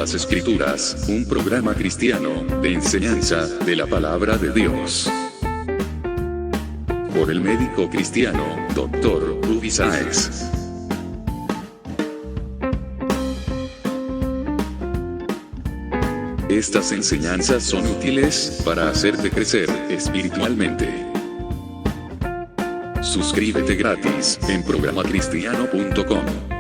las Escrituras, un programa cristiano de enseñanza de la palabra de Dios. Por el médico cristiano, Dr. Rudy Sáenz. Estas enseñanzas son útiles para hacerte crecer espiritualmente. Suscríbete gratis en programacristiano.com.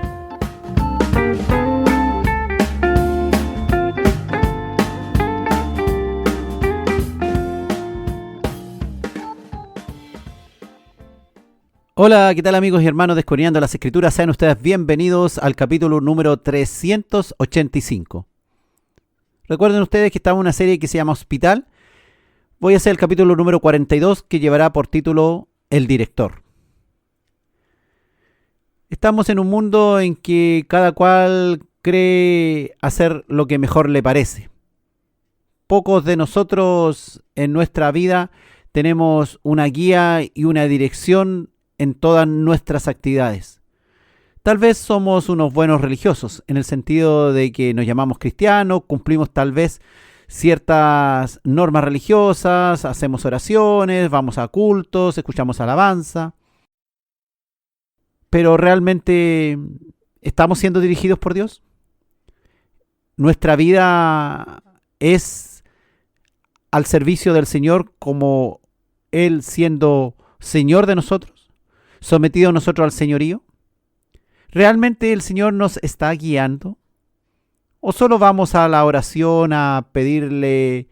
Hola, ¿qué tal amigos y hermanos de Escudriñando las Escrituras? Sean ustedes bienvenidos al capítulo número 385. Recuerden ustedes que estamos en una serie que se llama Hospital. Voy a hacer el capítulo número 42 que llevará por título El Director. Estamos en un mundo en que cada cual cree hacer lo que mejor le parece. Pocos de nosotros en nuestra vida tenemos una guía y una dirección en todas nuestras actividades. Tal vez somos unos buenos religiosos, en el sentido de que nos llamamos cristianos, cumplimos tal vez ciertas normas religiosas, hacemos oraciones, vamos a cultos, escuchamos alabanza. Pero ¿realmente estamos siendo dirigidos por Dios? ¿Nuestra vida es al servicio del Señor como Él siendo Señor de nosotros? ¿Sometido nosotros al señorío? ¿Realmente el Señor nos está guiando? ¿O solo vamos a la oración a pedirle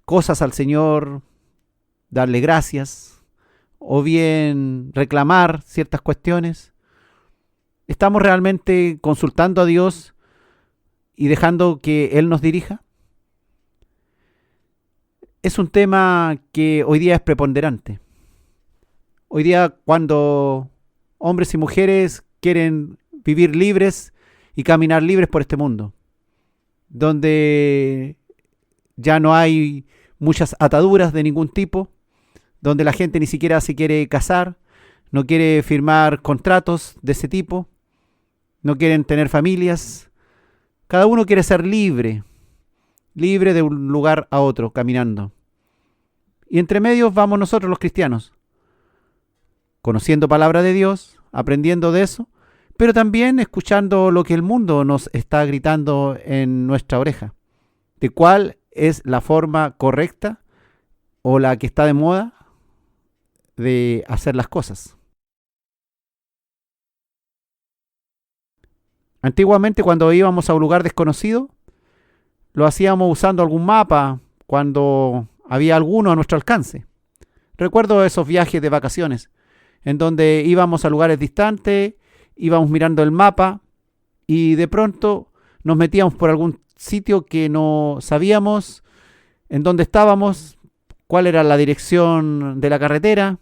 cosas al Señor, darle gracias, o bien reclamar ciertas cuestiones? ¿Estamos realmente consultando a Dios y dejando que Él nos dirija? Es un tema que hoy día es preponderante. Hoy día, cuando hombres y mujeres quieren vivir libres y caminar libres por este mundo, donde ya no hay muchas ataduras de ningún tipo, donde la gente ni siquiera se quiere casar, no quiere firmar contratos de ese tipo, no quieren tener familias. Cada uno quiere ser libre de un lugar a otro, caminando. Y entre medios vamos nosotros los cristianos, conociendo palabra de Dios, aprendiendo de eso, pero también escuchando lo que el mundo nos está gritando en nuestra oreja, de cuál es la forma correcta o la que está de moda de hacer las cosas. Antiguamente, cuando íbamos a un lugar desconocido, lo hacíamos usando algún mapa cuando había alguno a nuestro alcance. Recuerdo esos viajes de vacaciones en donde íbamos a lugares distantes, íbamos mirando el mapa y de pronto nos metíamos por algún sitio que no sabíamos en dónde estábamos, cuál era la dirección de la carretera.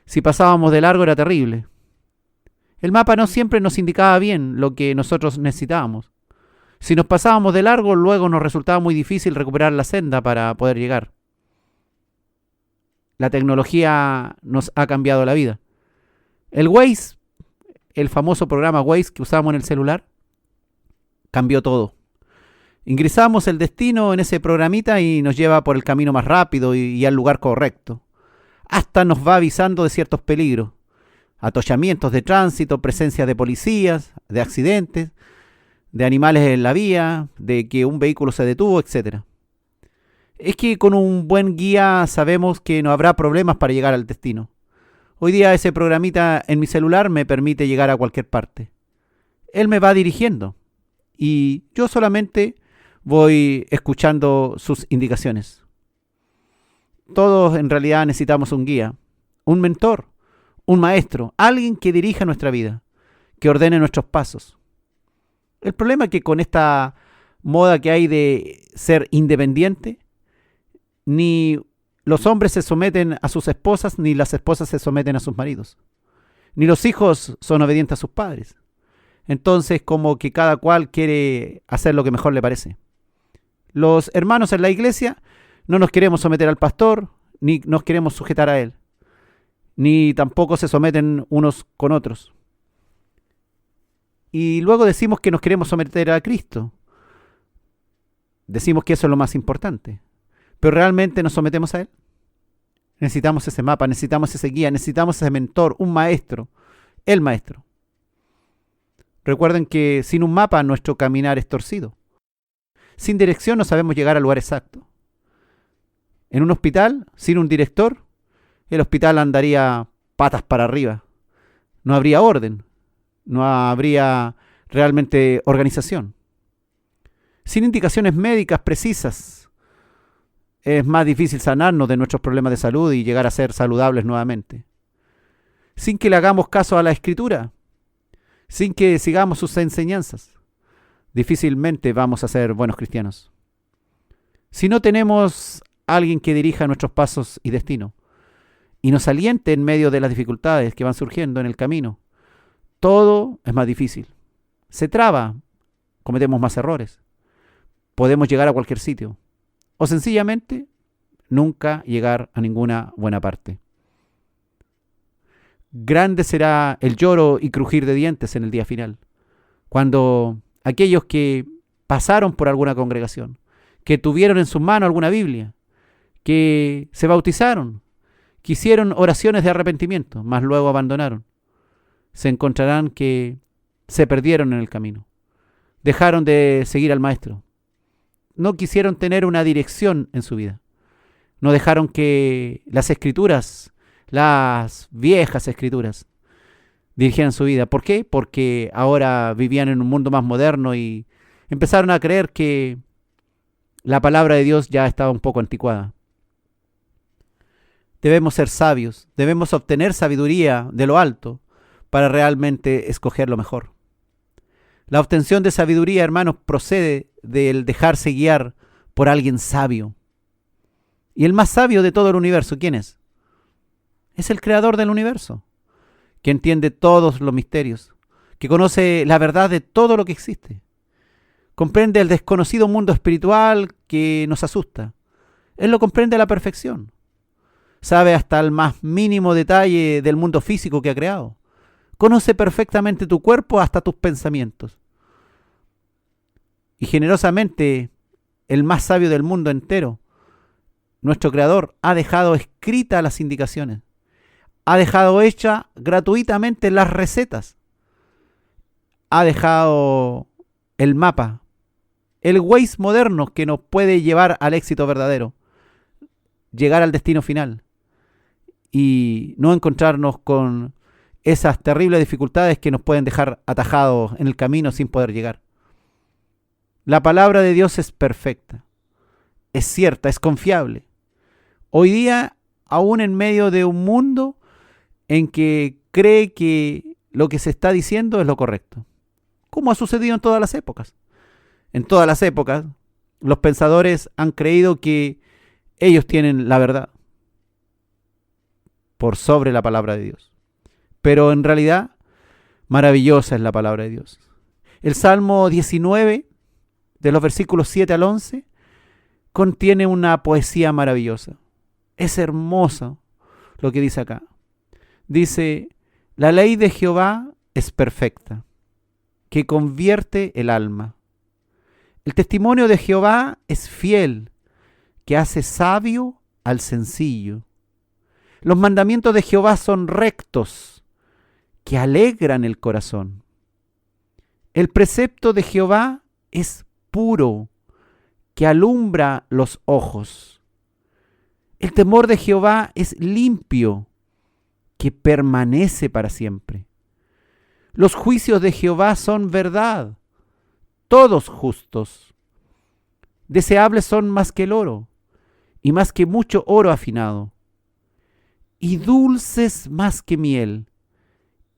Si pasábamos de largo era terrible. El mapa no siempre nos indicaba bien lo que nosotros necesitábamos. Si nos pasábamos de largo, luego nos resultaba muy difícil recuperar la senda para poder llegar. La tecnología nos ha cambiado la vida. El Waze, el famoso programa Waze que usamos en el celular, cambió todo. Ingresamos el destino en ese programita y nos lleva por el camino más rápido y al lugar correcto. Hasta nos va avisando de ciertos peligros, atollamientos de tránsito, presencia de policías, de accidentes, de animales en la vía, de que un vehículo se detuvo, etc. Es que con un buen guía sabemos que no habrá problemas para llegar al destino. Hoy día ese programita en mi celular me permite llegar a cualquier parte. Él me va dirigiendo y yo solamente voy escuchando sus indicaciones. Todos en realidad necesitamos un guía, un mentor, un maestro, alguien que dirija nuestra vida, que ordene nuestros pasos. El problema es que con esta moda que hay de ser independiente, ni los hombres se someten a sus esposas, ni las esposas se someten a sus maridos. Ni los hijos son obedientes a sus padres. Entonces, como que cada cual quiere hacer lo que mejor le parece. Los hermanos en la iglesia no nos queremos someter al pastor, ni nos queremos sujetar a él. Ni tampoco se someten unos con otros. Y luego decimos que nos queremos someter a Cristo. decimos que eso es lo más importante, pero ¿realmente nos sometemos a Él? Necesitamos ese mapa, necesitamos ese guía, necesitamos ese mentor, un maestro, el maestro. Recuerden que sin un mapa nuestro caminar es torcido. Sin dirección no sabemos llegar al lugar exacto. En un hospital, sin un director, el hospital andaría patas para arriba. No habría orden, no habría realmente organización. Sin indicaciones médicas precisas, es más difícil sanarnos de nuestros problemas de salud y llegar a ser saludables nuevamente. Sin que le hagamos caso a la Escritura, sin que sigamos sus enseñanzas, difícilmente vamos a ser buenos cristianos. Si no tenemos a alguien que dirija nuestros pasos y destino y nos aliente en medio de las dificultades que van surgiendo en el camino, todo es más difícil. Se traba, cometemos más errores, podemos llegar a cualquier sitio o sencillamente nunca llegar a ninguna buena parte. Grande será el lloro y crujir de dientes en el día final, cuando aquellos que pasaron por alguna congregación, que tuvieron en sus manos alguna Biblia, que se bautizaron, que hicieron oraciones de arrepentimiento, mas luego abandonaron, se encontrarán que se perdieron en el camino, dejaron de seguir al Maestro, no quisieron tener una dirección en su vida, no dejaron que las Escrituras, las viejas Escrituras, dirigieran su vida. ¿Por qué? Porque ahora vivían en un mundo más moderno y empezaron a creer que la palabra de Dios ya estaba un poco anticuada. Debemos ser sabios, debemos obtener sabiduría de lo alto para realmente escoger lo mejor. La obtención de sabiduría, hermanos, procede del dejarse guiar por alguien sabio. Y el más sabio de todo el universo, ¿quién es? Es el creador del universo, que entiende todos los misterios, que conoce la verdad de todo lo que existe. Comprende el desconocido mundo espiritual que nos asusta. Él lo comprende a la perfección. Sabe hasta el más mínimo detalle del mundo físico que ha creado. Conoce perfectamente tu cuerpo hasta tus pensamientos. Y generosamente, el más sabio del mundo entero, nuestro Creador, ha dejado escritas las indicaciones. Ha dejado hecha gratuitamente las recetas. Ha dejado el mapa, el Waze moderno que nos puede llevar al éxito verdadero, llegar al destino final y no encontrarnos con esas terribles dificultades que nos pueden dejar atajados en el camino sin poder llegar. La palabra de Dios es perfecta, es cierta, es confiable. Hoy día, aún en medio de un mundo en que cree que lo que se está diciendo es lo correcto, como ha sucedido en todas las épocas. En todas las épocas, los pensadores han creído que ellos tienen la verdad por sobre la palabra de Dios. Pero en realidad, maravillosa es la palabra de Dios. El Salmo 19, de los versículos 7 al 11, contiene una poesía maravillosa. Es hermoso lo que dice acá. Dice, la ley de Jehová es perfecta, que convierte el alma. El testimonio de Jehová es fiel, que hace sabio al sencillo. Los mandamientos de Jehová son rectos, que alegran el corazón. El precepto de Jehová es puro, que alumbra los ojos. El temor de Jehová es limpio, que permanece para siempre. Los juicios de Jehová son verdad, todos justos. Deseables son más que el oro, y más que mucho oro afinado, y dulces más que miel,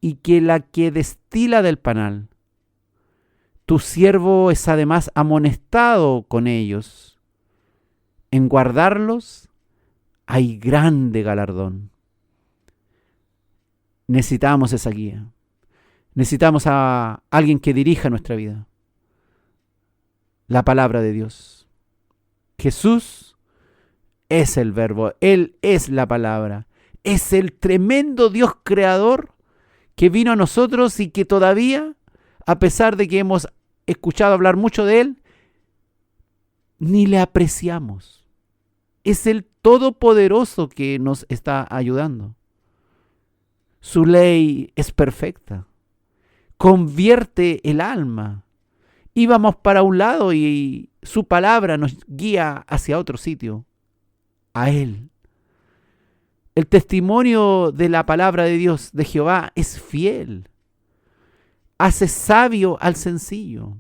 y que la que destila del panal. Tu siervo es además amonestado con ellos. En guardarlos hay grande galardón. Necesitamos esa guía. Necesitamos a alguien que dirija nuestra vida. La palabra de Dios. Jesús es el verbo. Él es la palabra. Es el tremendo Dios creador que vino a nosotros y que todavía, a pesar de que hemos escuchado hablar mucho de Él, ni le apreciamos. Es el Todopoderoso que nos está ayudando. Su ley es perfecta. Convierte el alma. Íbamos para un lado y su palabra nos guía hacia otro sitio. A Él. El testimonio de la palabra de Dios, de Jehová, es fiel. Hace sabio al sencillo.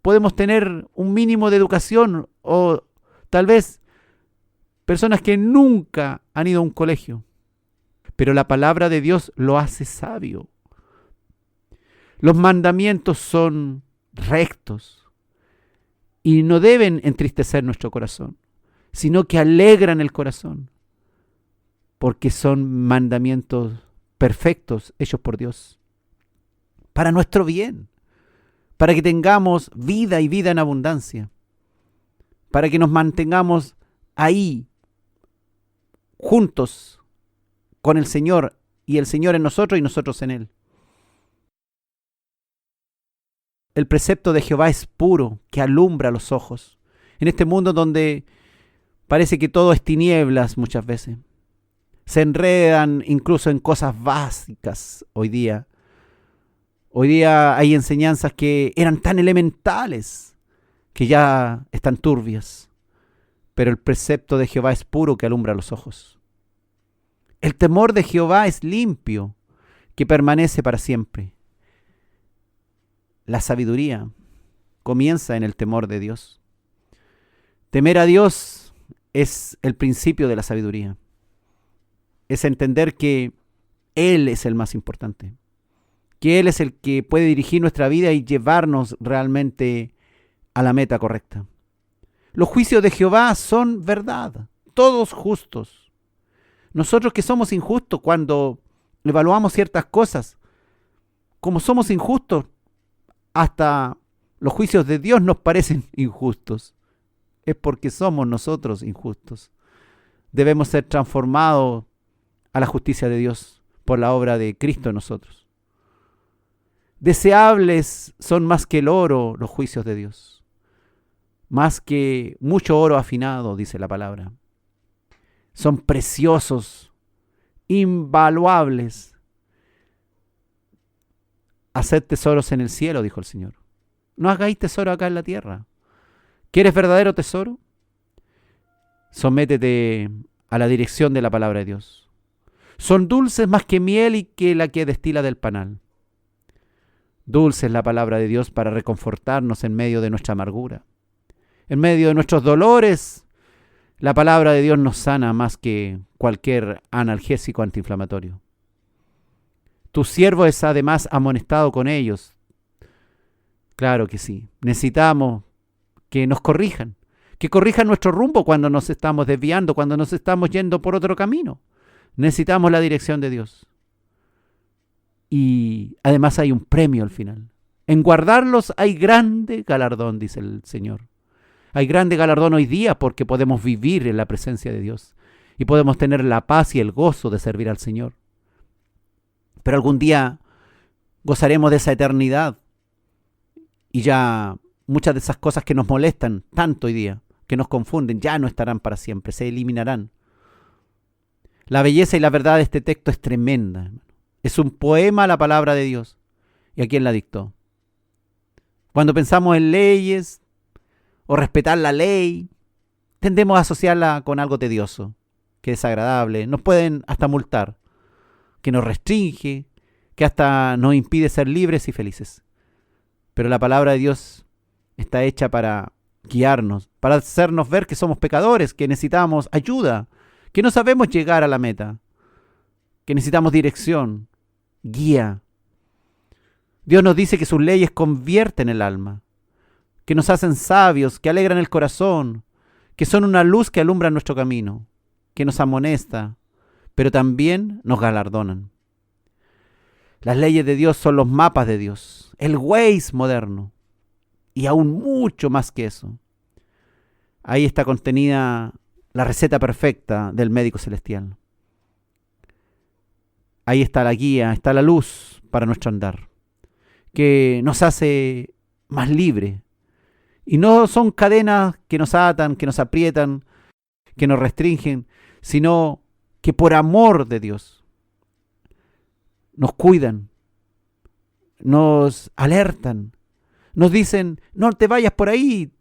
Podemos tener un mínimo de educación o tal vez personas que nunca han ido a un colegio. Pero la palabra de Dios lo hace sabio. Los mandamientos son rectos y no deben entristecer nuestro corazón, sino que alegran el corazón, porque son mandamientos perfectos hechos por Dios, para nuestro bien, para que tengamos vida y vida en abundancia, para que nos mantengamos ahí, juntos con el Señor, y el Señor en nosotros y nosotros en Él. El precepto de Jehová es puro, que alumbra los ojos. En este mundo donde parece que todo es tinieblas muchas veces. Se enredan incluso en cosas básicas hoy día. Hoy día hay enseñanzas que eran tan elementales que ya están turbias. Pero el precepto de Jehová es puro, que alumbra los ojos. El temor de Jehová es limpio, que permanece para siempre. La sabiduría comienza en el temor de Dios. Temer a Dios es el principio de la sabiduría. Es entender que Él es el más importante, que Él es el que puede dirigir nuestra vida y llevarnos realmente a la meta correcta. Los juicios de Jehová son verdad, todos justos. Nosotros que somos injustos cuando evaluamos ciertas cosas, como somos injustos, hasta los juicios de Dios nos parecen injustos. Es porque somos nosotros injustos. Debemos ser transformados a la justicia de Dios por la obra de Cristo en nosotros. Deseables son más que el oro los juicios de Dios, más que mucho oro afinado, dice la palabra. Son preciosos, invaluables. Haced tesoros en el cielo, dijo el Señor. No hagáis tesoro acá en la tierra. ¿Quieres verdadero tesoro? Sométete a la dirección de la palabra de Dios. Son dulces más que miel y que la que destila del panal. Dulce es la palabra de Dios para reconfortarnos en medio de nuestra amargura. En medio de nuestros dolores, la palabra de Dios nos sana más que cualquier analgésico antiinflamatorio. Tu siervo es además amonestado con ellos. Claro que sí. Necesitamos que nos corrijan. Que corrijan nuestro rumbo cuando nos estamos desviando, cuando nos estamos yendo por otro camino. Necesitamos la dirección de Dios. Y además hay un premio al final. En guardarlos hay grande galardón, dice el Señor. Hay grande galardón hoy día porque podemos vivir en la presencia de Dios. Y podemos tener la paz y el gozo de servir al Señor. Pero algún día gozaremos de esa eternidad y ya muchas de esas cosas que nos molestan tanto hoy día, que nos confunden, ya no estarán para siempre, se eliminarán. La belleza y la verdad de este texto es tremenda, hermano. Es un poema a la palabra de Dios. ¿Y a quién la dictó? Cuando pensamos en leyes o respetar la ley, tendemos a asociarla con algo tedioso, que es desagradable, nos pueden hasta multar, que nos restringe, que hasta nos impide ser libres y felices. Pero la palabra de Dios está hecha para guiarnos, para hacernos ver que somos pecadores, que necesitamos ayuda, que no sabemos llegar a la meta, que necesitamos dirección, guía. Dios nos dice que sus leyes convierten el alma, que nos hacen sabios, que alegran el corazón, que son una luz que alumbra nuestro camino, que nos amonesta, pero también nos galardonan. Las leyes de Dios son los mapas de Dios, el Waze moderno, y aún mucho más que eso. Ahí está contenida la receta perfecta del médico celestial. Ahí está la guía, está la luz para nuestro andar, que nos hace más libre Y no son cadenas que nos atan, que nos aprietan, que nos restringen, sino que por amor de Dios nos cuidan, nos alertan, nos dicen, no te vayas por ahí,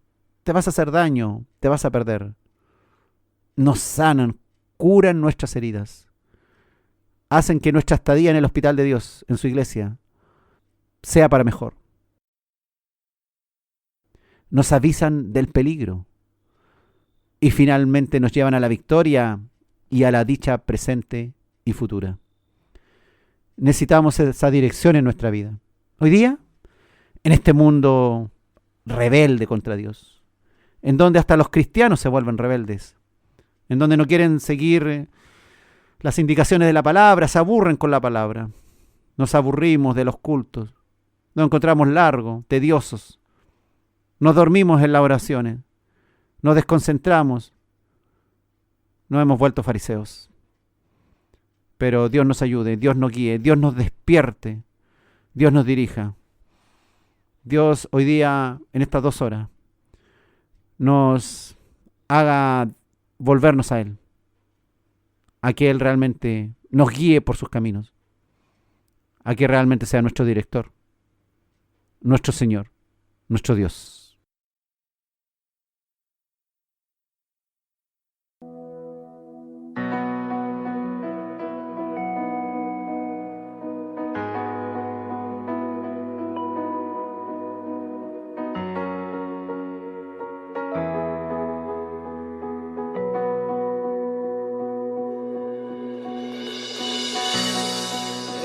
te vas a hacer daño, te vas a perder. Nos sanan, curan nuestras heridas, hacen que nuestra estadía en el hospital de Dios, en su iglesia, sea para mejor. Nos avisan del peligro y finalmente nos llevan a la victoria y a la dicha presente y futura. Necesitamos esa dirección en nuestra vida. Hoy día, en este mundo rebelde contra Dios, en donde hasta los cristianos se vuelven rebeldes, en donde no quieren seguir las indicaciones de la palabra, se aburren con la palabra, nos aburrimos de los cultos, nos encontramos largos, tediosos, nos dormimos en las oraciones, nos desconcentramos, nos hemos vuelto fariseos. Pero Dios nos ayude, Dios nos guíe, Dios nos despierte, Dios nos dirija. Dios hoy día, en estas 2 horas, nos haga volvernos a Él, a que Él realmente nos guíe por sus caminos, a que realmente sea nuestro director, nuestro Señor, nuestro Dios.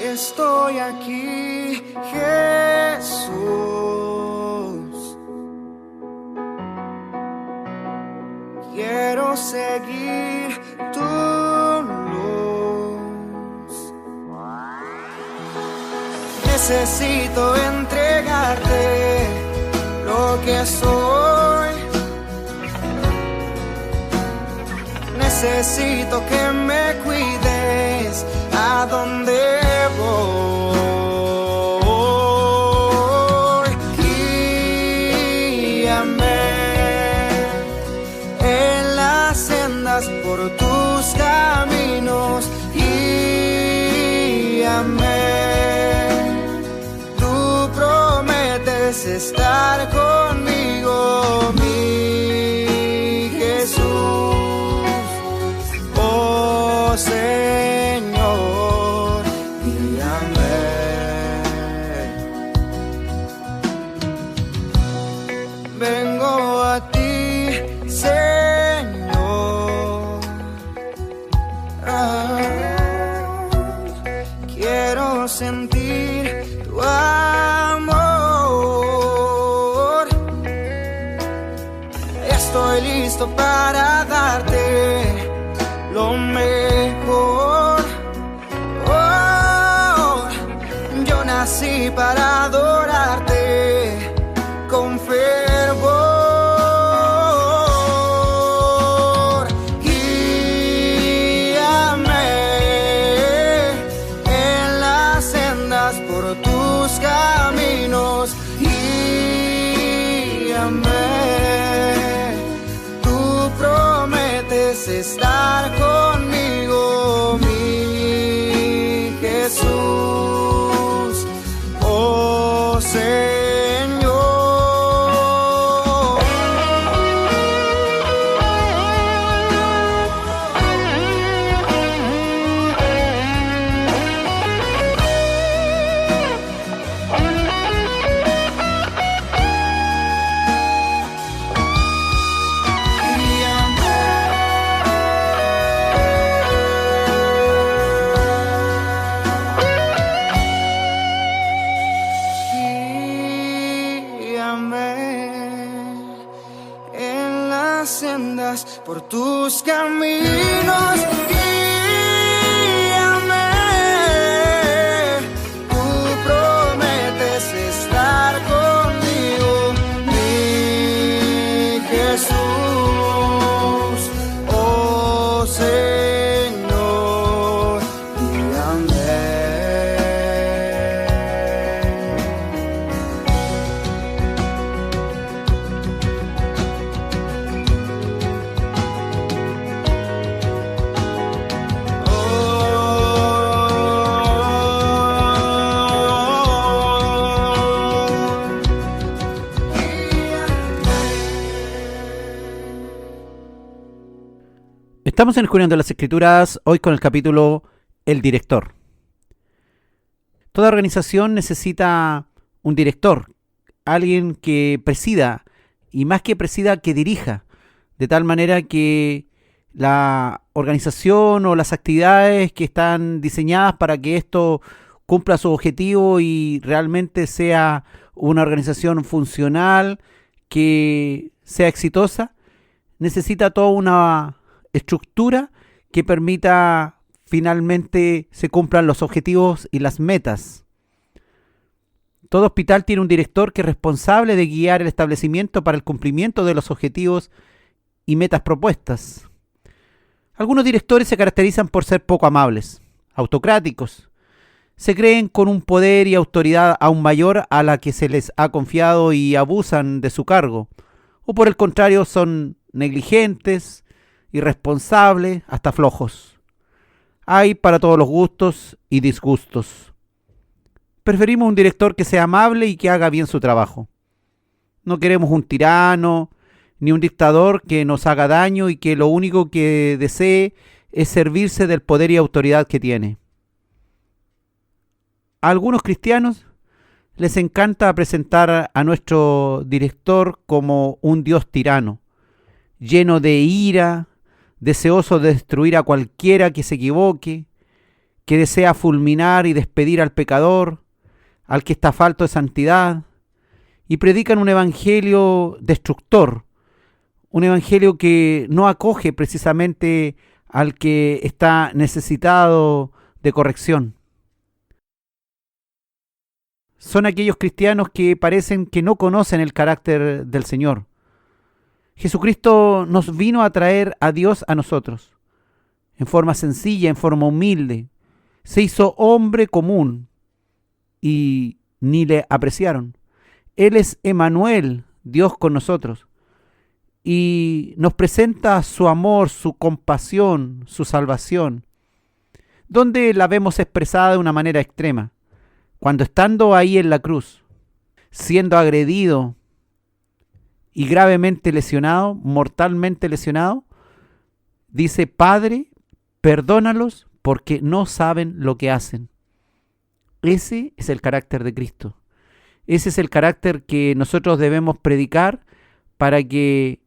Estoy aquí, Jesús. Quiero seguir tu luz. Necesito entregarte lo que soy. Necesito que me cuides a donde voy. Guíame en las sendas por tus caminos. Guíame. Tú prometes estar conmigo, mi Jesús. Oh Señor, guíame. Vengo a ti, Señor. Quiero sentir tu amor. Estoy listo para darte lo mejor. Oh, yo nací para adorarte con fervor. Guíame en las sendas por tus caminos. Guíame. Tú prometes estar conmigo, mi Jesús. Oh Señor. Por tus caminos, guíame. Tú prometes estar conmigo, mi Jesús. Oh Señor, guíame. Estamos en Escudriñando las Escrituras, hoy con el capítulo El Director. Toda organización necesita un director, alguien que presida, y más que presida, que dirija, de tal manera que la organización o las actividades que están diseñadas para que esto cumpla su objetivo y realmente sea una organización funcional, que sea exitosa, necesita toda una estructura que permita finalmente se cumplan los objetivos y las metas. Todo hospital tiene un director que es responsable de guiar el establecimiento para el cumplimiento de los objetivos y metas propuestas. Algunos directores se caracterizan por ser poco amables, autocráticos. Se creen con un poder y autoridad aún mayor a la que se les ha confiado y abusan de su cargo. O por el contrario, son negligentes, irresponsables, hasta flojos. Hay para todos los gustos y disgustos. Preferimos un director que sea amable y que haga bien su trabajo. No queremos un tirano, ni un dictador que nos haga daño y que lo único que desee es servirse del poder y autoridad que tiene. A algunos cristianos les encanta presentar a nuestro director como un Dios tirano, lleno de ira, deseoso de destruir a cualquiera que se equivoque, que desea fulminar y despedir al pecador, al que está falto de santidad, y predican un evangelio destructor, un evangelio que no acoge precisamente al que está necesitado de corrección. Son aquellos cristianos que parecen que no conocen el carácter del Señor. Jesucristo nos vino a traer a Dios a nosotros, en forma sencilla, en forma humilde. Se hizo hombre común y ni le apreciaron. Él es Emmanuel, Dios con nosotros, y nos presenta su amor, su compasión, su salvación, donde la vemos expresada de una manera extrema. Cuando estando ahí en la cruz, siendo agredido y gravemente lesionado, mortalmente lesionado, dice: Padre, perdónalos porque no saben lo que hacen. Ese es el carácter de Cristo. Ese es el carácter que nosotros debemos predicar para que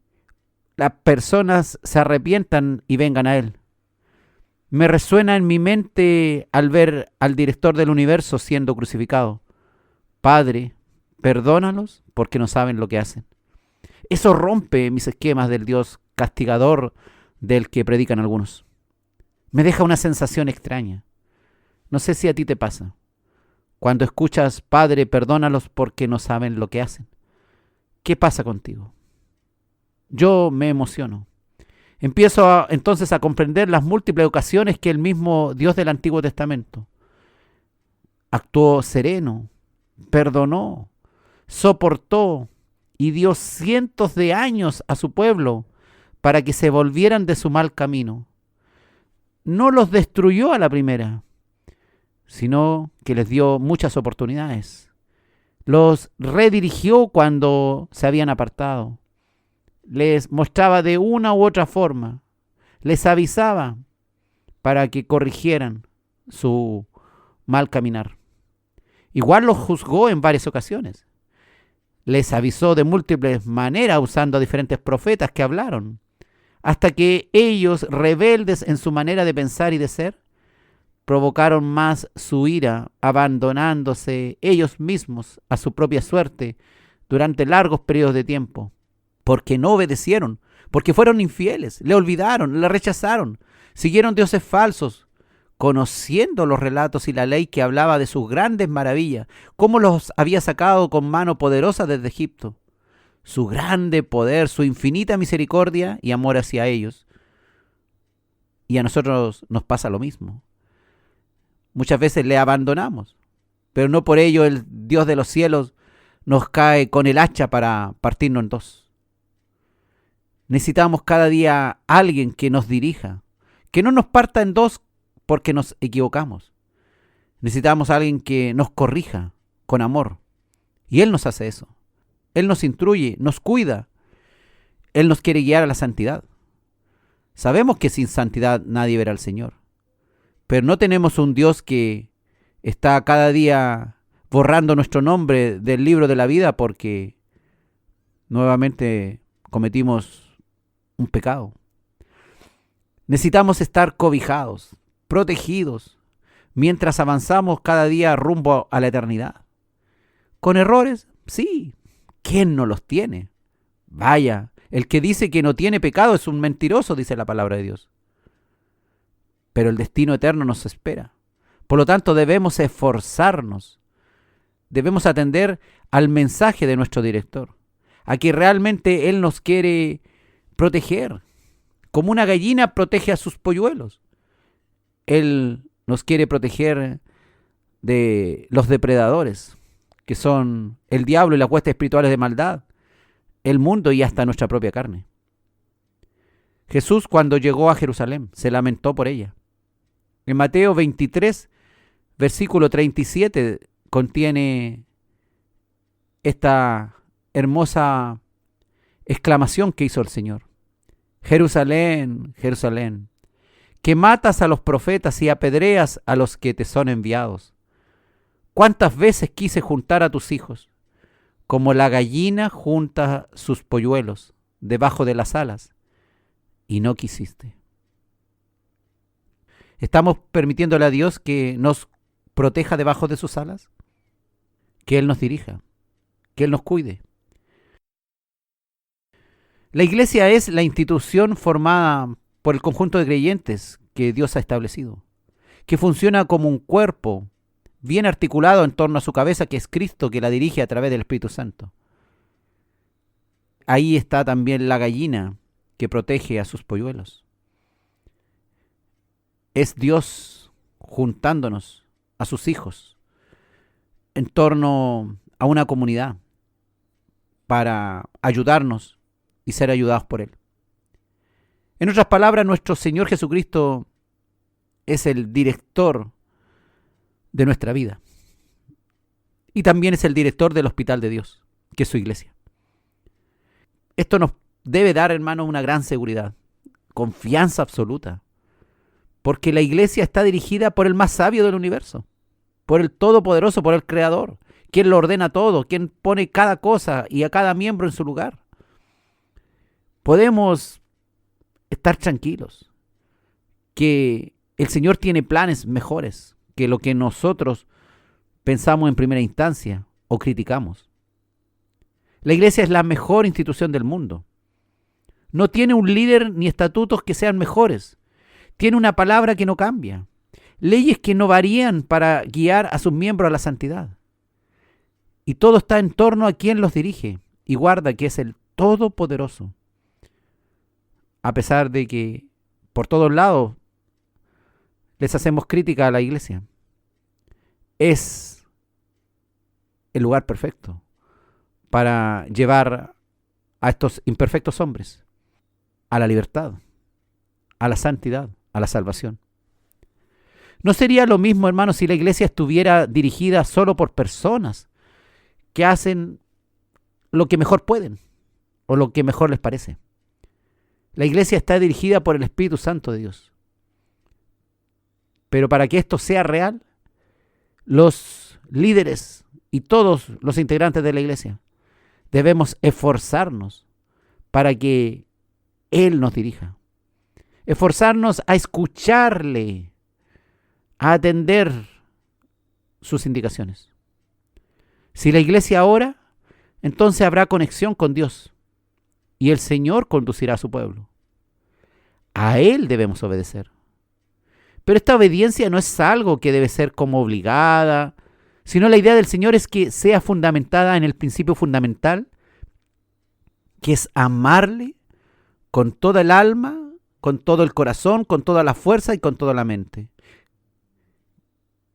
las personas se arrepientan y vengan a Él. Me resuena en mi mente al ver al director del universo siendo crucificado. Padre, perdónalos porque no saben lo que hacen. Eso rompe mis esquemas del Dios castigador del que predican algunos. Me deja una sensación extraña. No sé si a ti te pasa. Cuando escuchas, Padre, perdónalos porque no saben lo que hacen. ¿Qué pasa contigo? Yo me emociono. Empiezo entonces a comprender las múltiples ocasiones que el mismo Dios del Antiguo Testamento actuó sereno, perdonó, soportó y dio cientos de años a su pueblo para que se volvieran de su mal camino. No los destruyó a la primera, sino que les dio muchas oportunidades. Los redirigió cuando se habían apartado. Les mostraba de una u otra forma, les avisaba para que corrigieran su mal caminar. Igual los juzgó en varias ocasiones. Les avisó de múltiples maneras usando a diferentes profetas que hablaron, hasta que ellos, rebeldes en su manera de pensar y de ser, provocaron más su ira, abandonándose ellos mismos a su propia suerte durante largos periodos de tiempo. Porque no obedecieron, porque fueron infieles, le olvidaron, le rechazaron, siguieron dioses falsos, conociendo los relatos y la ley que hablaba de sus grandes maravillas, cómo los había sacado con mano poderosa desde Egipto, su grande poder, su infinita misericordia y amor hacia ellos. Y a nosotros nos pasa lo mismo. Muchas veces le abandonamos, pero no por ello el Dios de los cielos nos cae con el hacha para partirnos en dos. Necesitamos cada día alguien que nos dirija, que no nos parta en dos porque nos equivocamos. Necesitamos alguien que nos corrija con amor. Y Él nos hace eso. Él nos instruye, nos cuida. Él nos quiere guiar a la santidad. Sabemos que sin santidad nadie verá al Señor. Pero no tenemos un Dios que está cada día borrando nuestro nombre del libro de la vida porque nuevamente cometimos un pecado. Necesitamos estar cobijados, protegidos, mientras avanzamos cada día rumbo a la eternidad. ¿Con errores? Sí. ¿Quién no los tiene? Vaya, el que dice que no tiene pecado es un mentiroso, dice la palabra de Dios. Pero el destino eterno nos espera. Por lo tanto, debemos esforzarnos. Debemos atender al mensaje de nuestro director, a que realmente Él nos quiere proteger, como una gallina protege a sus polluelos. Él nos quiere proteger de los depredadores, que son el diablo y las huestes espirituales de maldad, el mundo y hasta nuestra propia carne. Jesús, cuando llegó a Jerusalén, se lamentó por ella. En Mateo 23, versículo 37, contiene esta hermosa exclamación que hizo el Señor. Jerusalén, Jerusalén, que matas a los profetas y apedreas a los que te son enviados. ¿Cuántas veces quise juntar a tus hijos, como la gallina junta sus polluelos debajo de las alas, y no quisiste? ¿Estamos permitiéndole a Dios que nos proteja debajo de sus alas? Que Él nos dirija, que Él nos cuide. La iglesia es la institución formada por el conjunto de creyentes que Dios ha establecido, que funciona como un cuerpo bien articulado en torno a su cabeza, que es Cristo, que la dirige a través del Espíritu Santo. Ahí está también la gallina que protege a sus polluelos. Es Dios juntándonos a sus hijos en torno a una comunidad para ayudarnos y ser ayudados por Él. En otras palabras, nuestro Señor Jesucristo es el director de nuestra vida. Y también es el director del hospital de Dios, que es su iglesia. Esto nos debe dar, hermanos, una gran seguridad, confianza absoluta, porque la iglesia está dirigida por el más sabio del universo, por el Todopoderoso, por el Creador, quien lo ordena todo, quien pone cada cosa y a cada miembro en su lugar. Podemos estar tranquilos que el Señor tiene planes mejores que lo que nosotros pensamos en primera instancia o criticamos. La iglesia es la mejor institución del mundo. No tiene un líder ni estatutos que sean mejores. Tiene una palabra que no cambia. Leyes que no varían para guiar a sus miembros a la santidad. Y todo está en torno a quien los dirige y guarda, que es el Todopoderoso. A pesar de que por todos lados les hacemos crítica a la iglesia, es el lugar perfecto para llevar a estos imperfectos hombres a la libertad, a la santidad, a la salvación. ¿No sería lo mismo, hermanos, si la iglesia estuviera dirigida solo por personas que hacen lo que mejor pueden o lo que mejor les parece? La iglesia está dirigida por el Espíritu Santo de Dios. Pero para que esto sea real, los líderes y todos los integrantes de la iglesia debemos esforzarnos para que Él nos dirija. Esforzarnos a escucharle, a atender sus indicaciones. Si la iglesia ora, entonces habrá conexión con Dios y el Señor conducirá a su pueblo. A Él debemos obedecer. Pero esta obediencia no es algo que debe ser como obligada, sino la idea del Señor es que sea fundamentada en el principio fundamental, que es amarle con toda el alma, con todo el corazón, con toda la fuerza y con toda la mente.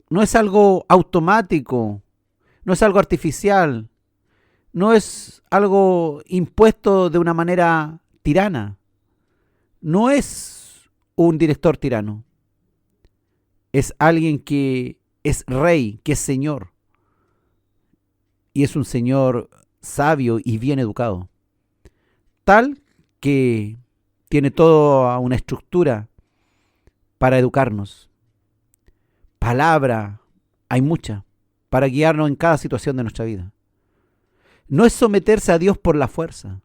No es algo automático, no es algo artificial, no es algo impuesto de una manera tirana, no es un director tirano. Es alguien que es rey, que es señor. Y es un señor sabio y bien educado. Tal que tiene toda una estructura para educarnos. Palabra, hay mucha, para guiarnos en cada situación de nuestra vida. No es someterse a Dios por la fuerza,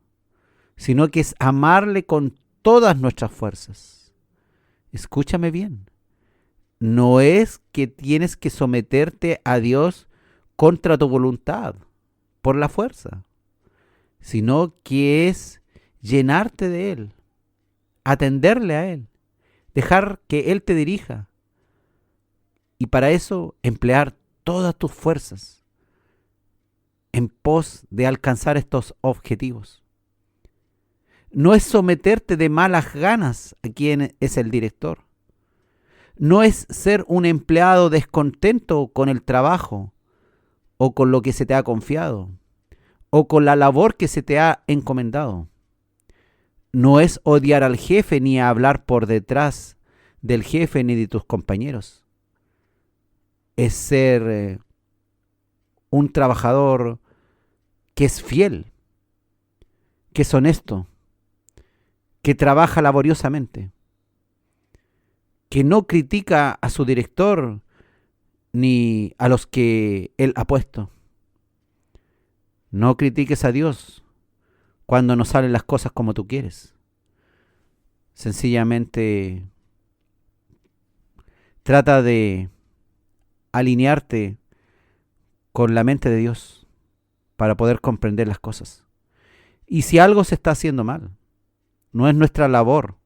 sino que es amarle con todas nuestras fuerzas. Escúchame bien. No es que tienes que someterte a Dios contra tu voluntad, por la fuerza, sino que es llenarte de Él, atenderle a Él, dejar que Él te dirija. Y para eso emplear todas tus fuerzas en pos de alcanzar estos objetivos. No es someterte de malas ganas a quien es el director. No es ser un empleado descontento con el trabajo o con lo que se te ha confiado o con la labor que se te ha encomendado. No es odiar al jefe ni hablar por detrás del jefe ni de tus compañeros. Es ser un trabajador que es fiel, que es honesto, que trabaja laboriosamente, que no critica a su director ni a los que él ha puesto. No critiques a Dios cuando no salen las cosas como tú quieres. Sencillamente trata de alinearte con la mente de Dios para poder comprender las cosas. Y si algo se está haciendo mal, no es nuestra labor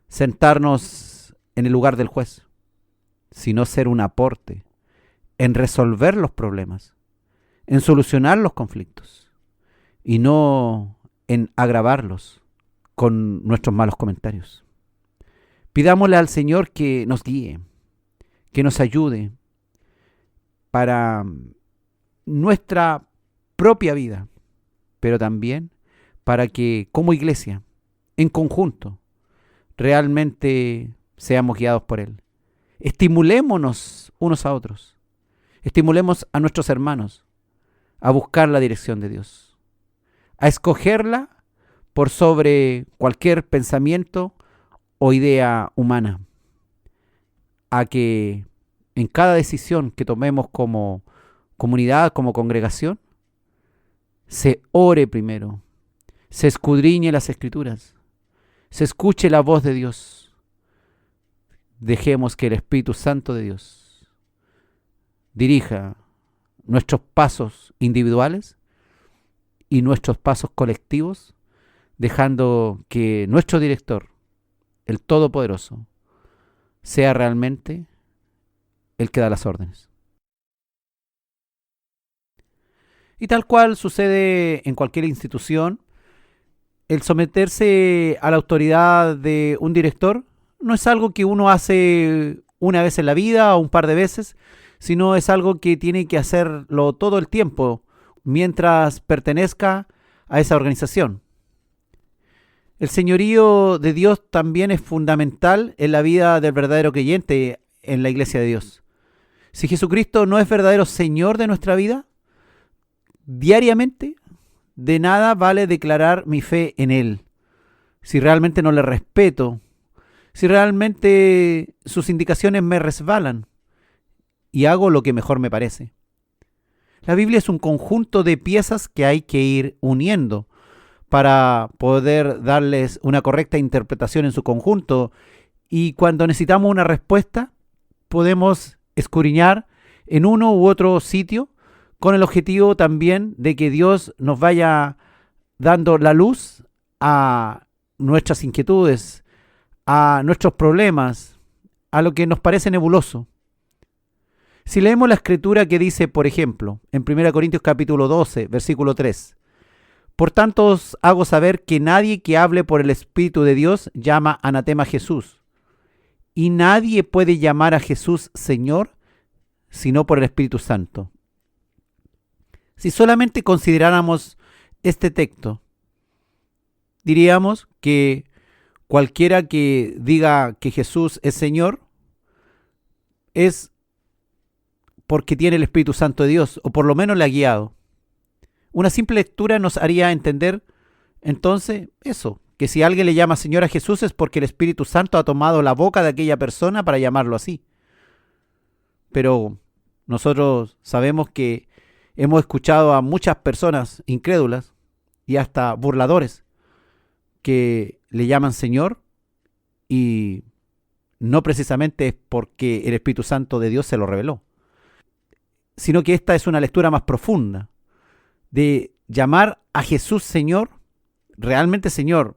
sentarnos en el lugar del juez, sino ser un aporte en resolver los problemas, en solucionar los conflictos y no en agravarlos con nuestros malos comentarios. Pidámosle al Señor que nos guíe, que nos ayude para nuestra propia vida, pero también para que como iglesia, en conjunto, realmente seamos guiados por Él. Estimulémonos unos a otros, estimulemos a nuestros hermanos a buscar la dirección de Dios, a escogerla por sobre cualquier pensamiento o idea humana, a que en cada decisión que tomemos como comunidad, como congregación, se ore primero, se escudriñe las Escrituras, se escuche la voz de Dios. Dejemos que el Espíritu Santo de Dios dirija nuestros pasos individuales y nuestros pasos colectivos, dejando que nuestro director, el Todopoderoso, sea realmente el que da las órdenes. Y tal cual sucede en cualquier institución, el someterse a la autoridad de un director no es algo que uno hace una vez en la vida o un par de veces, sino es algo que tiene que hacerlo todo el tiempo mientras pertenezca a esa organización. El señorío de Dios también es fundamental en la vida del verdadero creyente en la iglesia de Dios. Si Jesucristo no es verdadero Señor de nuestra vida, diariamente, de nada vale declarar mi fe en Él. Si realmente no le respeto, si realmente sus indicaciones me resbalan y hago lo que mejor me parece. La Biblia es un conjunto de piezas que hay que ir uniendo para poder darles una correcta interpretación en su conjunto, y cuando necesitamos una respuesta podemos escudriñar en uno u otro sitio con el objetivo también de que Dios nos vaya dando la luz a nuestras inquietudes, a nuestros problemas, a lo que nos parece nebuloso. Si leemos la escritura que dice, por ejemplo, en 1 Corintios capítulo 12, versículo 3, por tanto os hago saber que nadie que hable por el Espíritu de Dios llama anatema a Jesús, y nadie puede llamar a Jesús Señor sino por el Espíritu Santo. Si solamente consideráramos este texto, diríamos que cualquiera que diga que Jesús es Señor es porque tiene el Espíritu Santo de Dios, o por lo menos le ha guiado. Una simple lectura nos haría entender entonces eso, que si alguien le llama Señor a Jesús es porque el Espíritu Santo ha tomado la boca de aquella persona para llamarlo así. Pero nosotros sabemos que hemos escuchado a muchas personas incrédulas y hasta burladores que le llaman Señor, y no precisamente es porque el Espíritu Santo de Dios se lo reveló, sino que esta es una lectura más profunda de llamar a Jesús Señor, realmente Señor,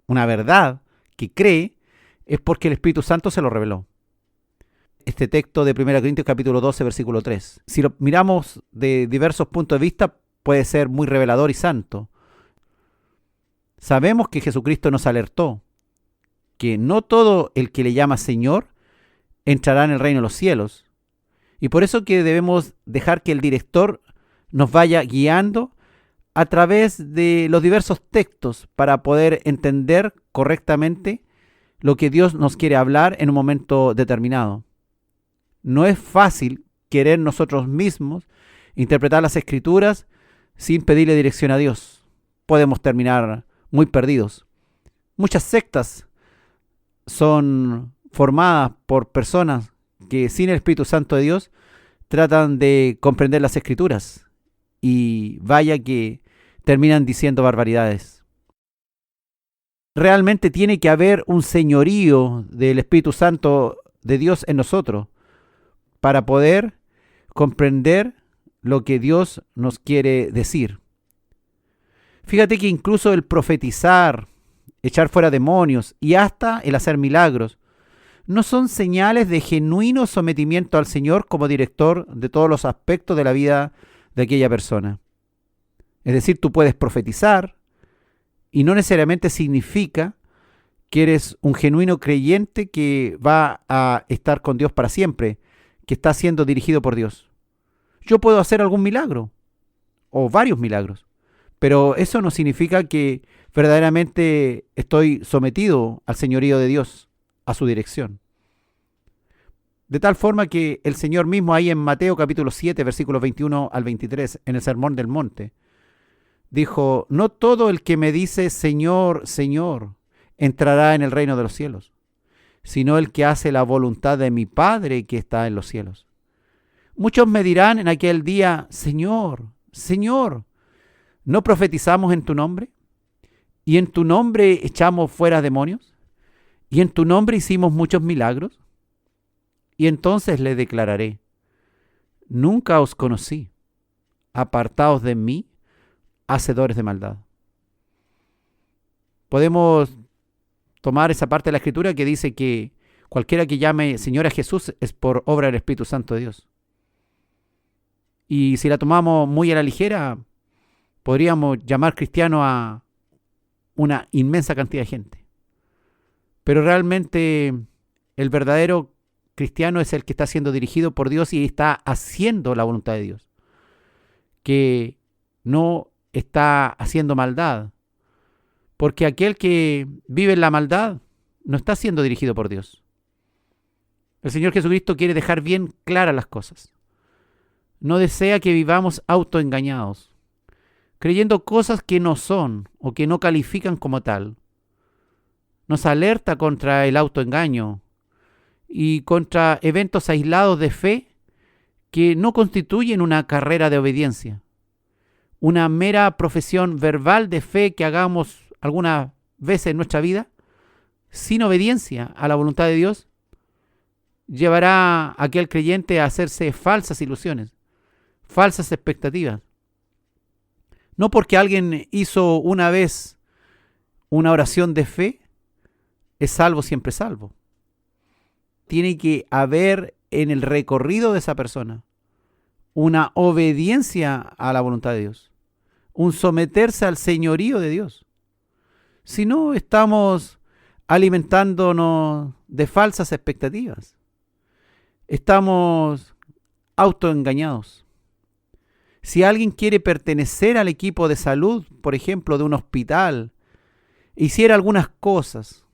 una verdad que cree, es porque el Espíritu Santo se lo reveló. Este texto de 1 Corintios capítulo 12, versículo 3. Si lo miramos de diversos puntos de vista, puede ser muy revelador y santo. Sabemos que Jesucristo nos alertó que no todo el que le llama Señor entrará en el reino de los cielos. Y por eso que debemos dejar que el director nos vaya guiando a través de los diversos textos para poder entender correctamente lo que Dios nos quiere hablar en un momento determinado. No es fácil querer nosotros mismos interpretar las Escrituras sin pedirle dirección a Dios. Podemos terminar muy perdidos. Muchas sectas son formadas por personas que sin el Espíritu Santo de Dios tratan de comprender las Escrituras, y vaya que terminan diciendo barbaridades. Realmente tiene que haber un señorío del Espíritu Santo de Dios en nosotros para poder comprender lo que Dios nos quiere decir. Fíjate que incluso el profetizar, echar fuera demonios y hasta el hacer milagros no son señales de genuino sometimiento al Señor como director de todos los aspectos de la vida de aquella persona. Es decir, tú puedes profetizar y no necesariamente significa que eres un genuino creyente que va a estar con Dios para siempre, que está siendo dirigido por Dios. Yo puedo hacer algún milagro o varios milagros, pero eso no significa que verdaderamente estoy sometido al señorío de Dios, a su dirección. De tal forma que el Señor mismo ahí en Mateo capítulo 7, versículos 21 al 23, en el Sermón del Monte, dijo: no todo el que me dice Señor, Señor, entrará en el reino de los cielos, sino el que hace la voluntad de mi Padre que está en los cielos. Muchos me dirán en aquel día: Señor, Señor, ¿no profetizamos en tu nombre? ¿Y en tu nombre echamos fuera demonios? ¿Y en tu nombre hicimos muchos milagros? Y entonces le declararé: nunca os conocí, apartaos de mí, hacedores de maldad. Podemos tomar esa parte de la Escritura que dice que cualquiera que llame Señor a Jesús es por obra del Espíritu Santo de Dios. Y si la tomamos muy a la ligera, podríamos llamar cristiano a una inmensa cantidad de gente. Pero realmente el verdadero cristiano es el que está siendo dirigido por Dios y está haciendo la voluntad de Dios, que no está haciendo maldad, porque aquel que vive en la maldad no está siendo dirigido por Dios. El Señor Jesucristo quiere dejar bien claras las cosas. No desea que vivamos autoengañados, creyendo cosas que no son o que no califican como tal. Nos alerta contra el autoengaño y contra eventos aislados de fe que no constituyen una carrera de obediencia. Una mera profesión verbal de fe que hagamos algunas veces en nuestra vida, sin obediencia a la voluntad de Dios, llevará a aquel creyente a hacerse falsas ilusiones, falsas expectativas. No porque alguien hizo una vez una oración de fe, es salvo, siempre salvo. Tiene que haber en el recorrido de esa persona una obediencia a la voluntad de Dios, un someterse al señorío de Dios. Si no, estamos alimentándonos de falsas expectativas. Estamos autoengañados. Si alguien quiere pertenecer al equipo de salud, por ejemplo, de un hospital, hiciera algunas cosas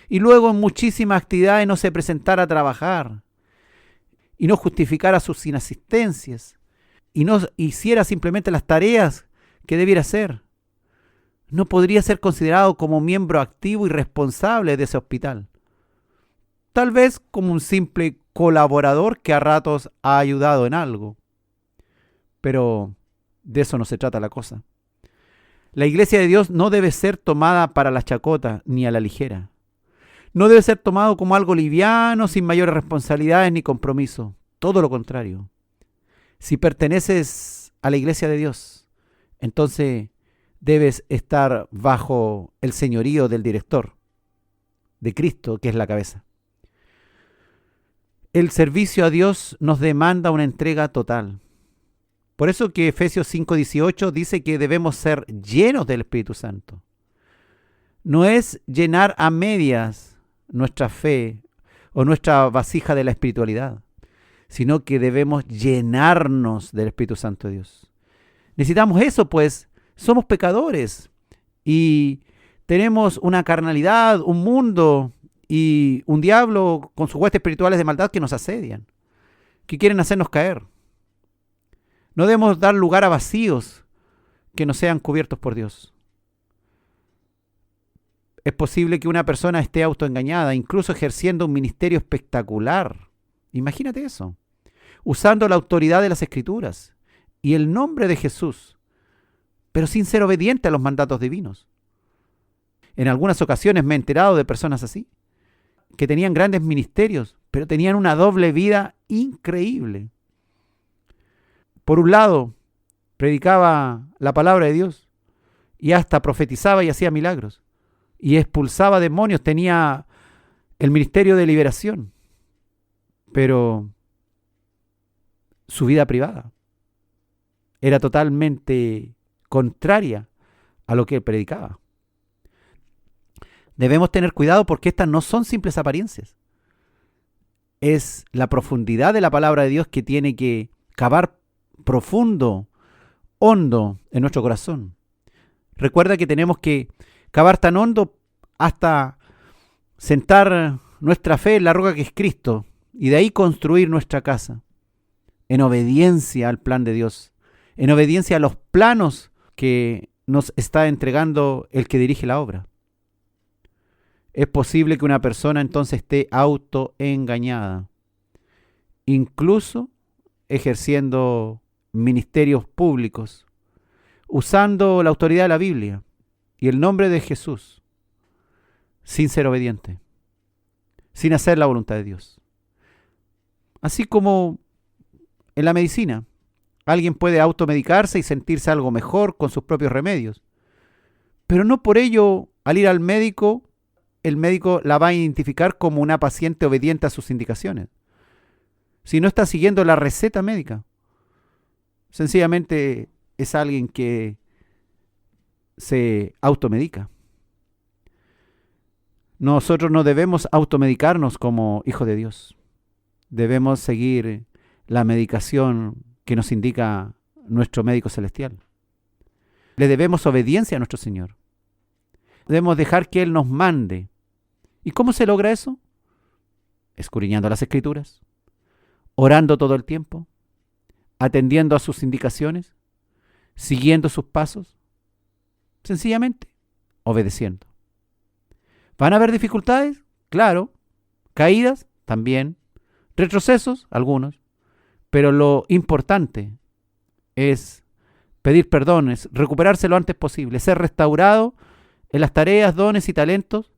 y luego en muchísimas actividades no se presentara a trabajar y no justificara sus inasistencias y no hiciera simplemente las tareas que debiera hacer, no podría ser considerado como miembro activo y responsable de ese hospital. Tal vez como un simple colaborador que a ratos ha ayudado en algo. Pero de eso no se trata la cosa. La iglesia de Dios no debe ser tomada para la chacota ni a la ligera. No debe ser tomado como algo liviano, sin mayores responsabilidades ni compromiso. Todo lo contrario. Si perteneces a la iglesia de Dios, entonces debes estar bajo el señorío del director, de Cristo, que es la cabeza. El servicio a Dios nos demanda una entrega total. Por eso que Efesios 5:18 dice que debemos ser llenos del Espíritu Santo. No es llenar a medias nuestra fe o nuestra vasija de la espiritualidad, sino que debemos llenarnos del Espíritu Santo de Dios. Necesitamos eso, pues somos pecadores y tenemos una carnalidad, un mundo y un diablo con sus huestes espirituales de maldad que nos asedian, que quieren hacernos caer. No debemos dar lugar a vacíos que no sean cubiertos por Dios. Es posible que una persona esté autoengañada, incluso ejerciendo un ministerio espectacular. Imagínate eso. Usando la autoridad de las Escrituras y el nombre de Jesús, pero sin ser obediente a los mandatos divinos. En algunas ocasiones me he enterado de personas así, que tenían grandes ministerios, pero tenían una doble vida increíble. Por un lado, predicaba la palabra de Dios y hasta profetizaba y hacía milagros y expulsaba demonios, tenía el ministerio de liberación, pero su vida privada era totalmente contraria a lo que él predicaba. Debemos tener cuidado porque estas no son simples apariencias. Es la profundidad de la palabra de Dios que tiene que cavar profundo, hondo en nuestro corazón. Recuerda que tenemos que cavar tan hondo hasta sentar nuestra fe en la roca que es Cristo y de ahí construir nuestra casa en obediencia al plan de Dios, en obediencia a los planos que nos está entregando el que dirige la obra. Es posible que una persona entonces esté autoengañada, incluso ejerciendo ministerios públicos, usando la autoridad de la Biblia y el nombre de Jesús, sin ser obediente, sin hacer la voluntad de Dios. Así como en la medicina, alguien puede automedicarse y sentirse algo mejor con sus propios remedios, pero no por ello, al ir al médico, el médico la va a identificar como una paciente obediente a sus indicaciones, si no está siguiendo la receta médica. Sencillamente es alguien que se automedica. Nosotros no debemos automedicarnos como hijos de Dios. Debemos seguir la medicación que nos indica nuestro médico celestial. Le debemos obediencia a nuestro Señor. Debemos dejar que Él nos mande. ¿Y cómo se logra eso? Escudriñando las Escrituras, orando todo el tiempo, atendiendo a sus indicaciones, siguiendo sus pasos, sencillamente obedeciendo. ¿Van a haber dificultades? Claro. ¿Caídas? También. ¿Retrocesos? Algunos. Pero lo importante es pedir perdones, recuperarse lo antes posible, ser restaurado en las tareas, dones y talentos,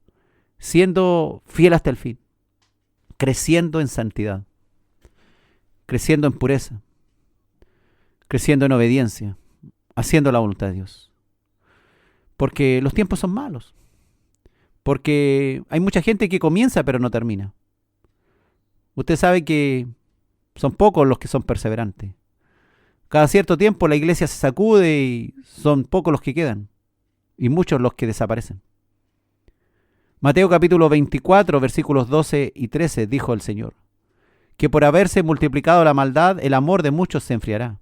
siendo fiel hasta el fin, creciendo en santidad, creciendo en pureza, creciendo en obediencia, haciendo la voluntad de Dios. Porque los tiempos son malos. Porque hay mucha gente que comienza pero no termina. Usted sabe que son pocos los que son perseverantes. Cada cierto tiempo la iglesia se sacude y son pocos los que quedan. Y muchos los que desaparecen. Mateo capítulo 24, versículos 12 y 13, dijo el Señor, que por haberse multiplicado la maldad, el amor de muchos se enfriará.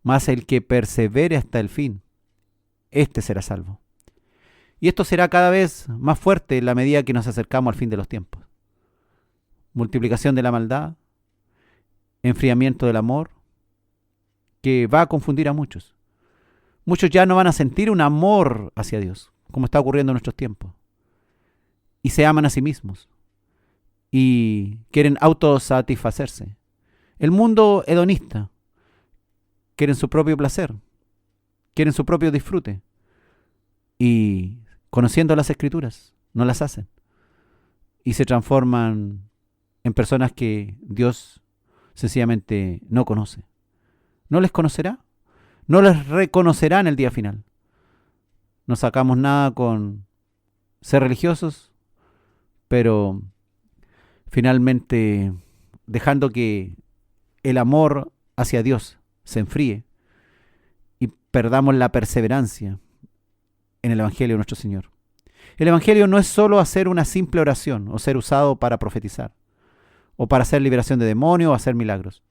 Mas el que persevere hasta el fin, éste será salvo. Y esto será cada vez más fuerte en la medida que nos acercamos al fin de los tiempos. Multiplicación de la maldad, enfriamiento del amor, que va a confundir a muchos. Muchos ya no van a sentir un amor hacia Dios, como está ocurriendo en nuestros tiempos. Y se aman a sí mismos. Y quieren autosatisfacerse. El mundo hedonista. Quieren su propio placer. Quieren su propio disfrute. Y conociendo las Escrituras, no las hacen. Y se transforman en personas que Dios sencillamente no conoce. No les conocerá. No les reconocerá en el día final. No sacamos nada con ser religiosos, pero finalmente dejando que el amor hacia Dios se enfríe y perdamos la perseverancia en el Evangelio de nuestro Señor. El Evangelio no es solo hacer una simple oración o ser usado para profetizar o para hacer liberación de demonios o hacer milagros.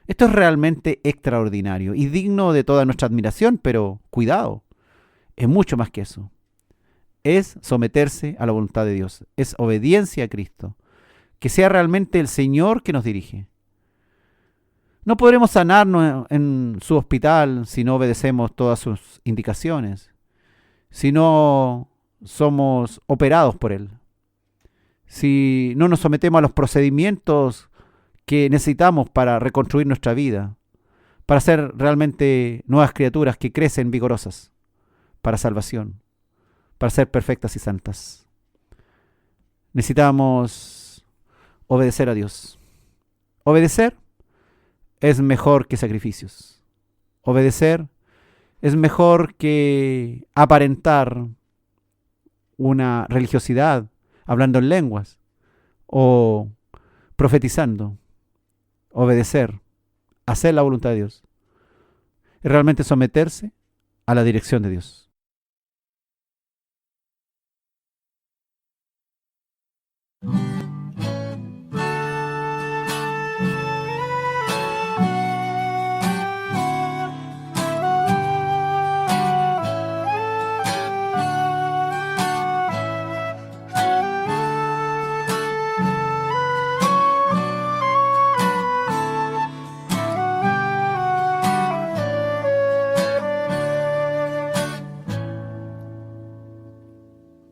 Esto es realmente extraordinario y digno de toda nuestra admiración, pero cuidado, es mucho más que eso. Es someterse a la voluntad de Dios, es obediencia a Cristo, que sea realmente el Señor que nos dirige. No podremos sanarnos en su hospital si no obedecemos todas sus indicaciones, si no somos operados por Él, si no nos sometemos a los procedimientos que necesitamos para reconstruir nuestra vida, para ser realmente nuevas criaturas que crecen vigorosas para salvación, para ser perfectas y santas. Necesitamos obedecer a Dios. Obedecer es mejor que sacrificios. Obedecer es mejor que aparentar una religiosidad hablando en lenguas o profetizando. Obedecer, hacer la voluntad de Dios, es realmente someterse a la dirección de Dios.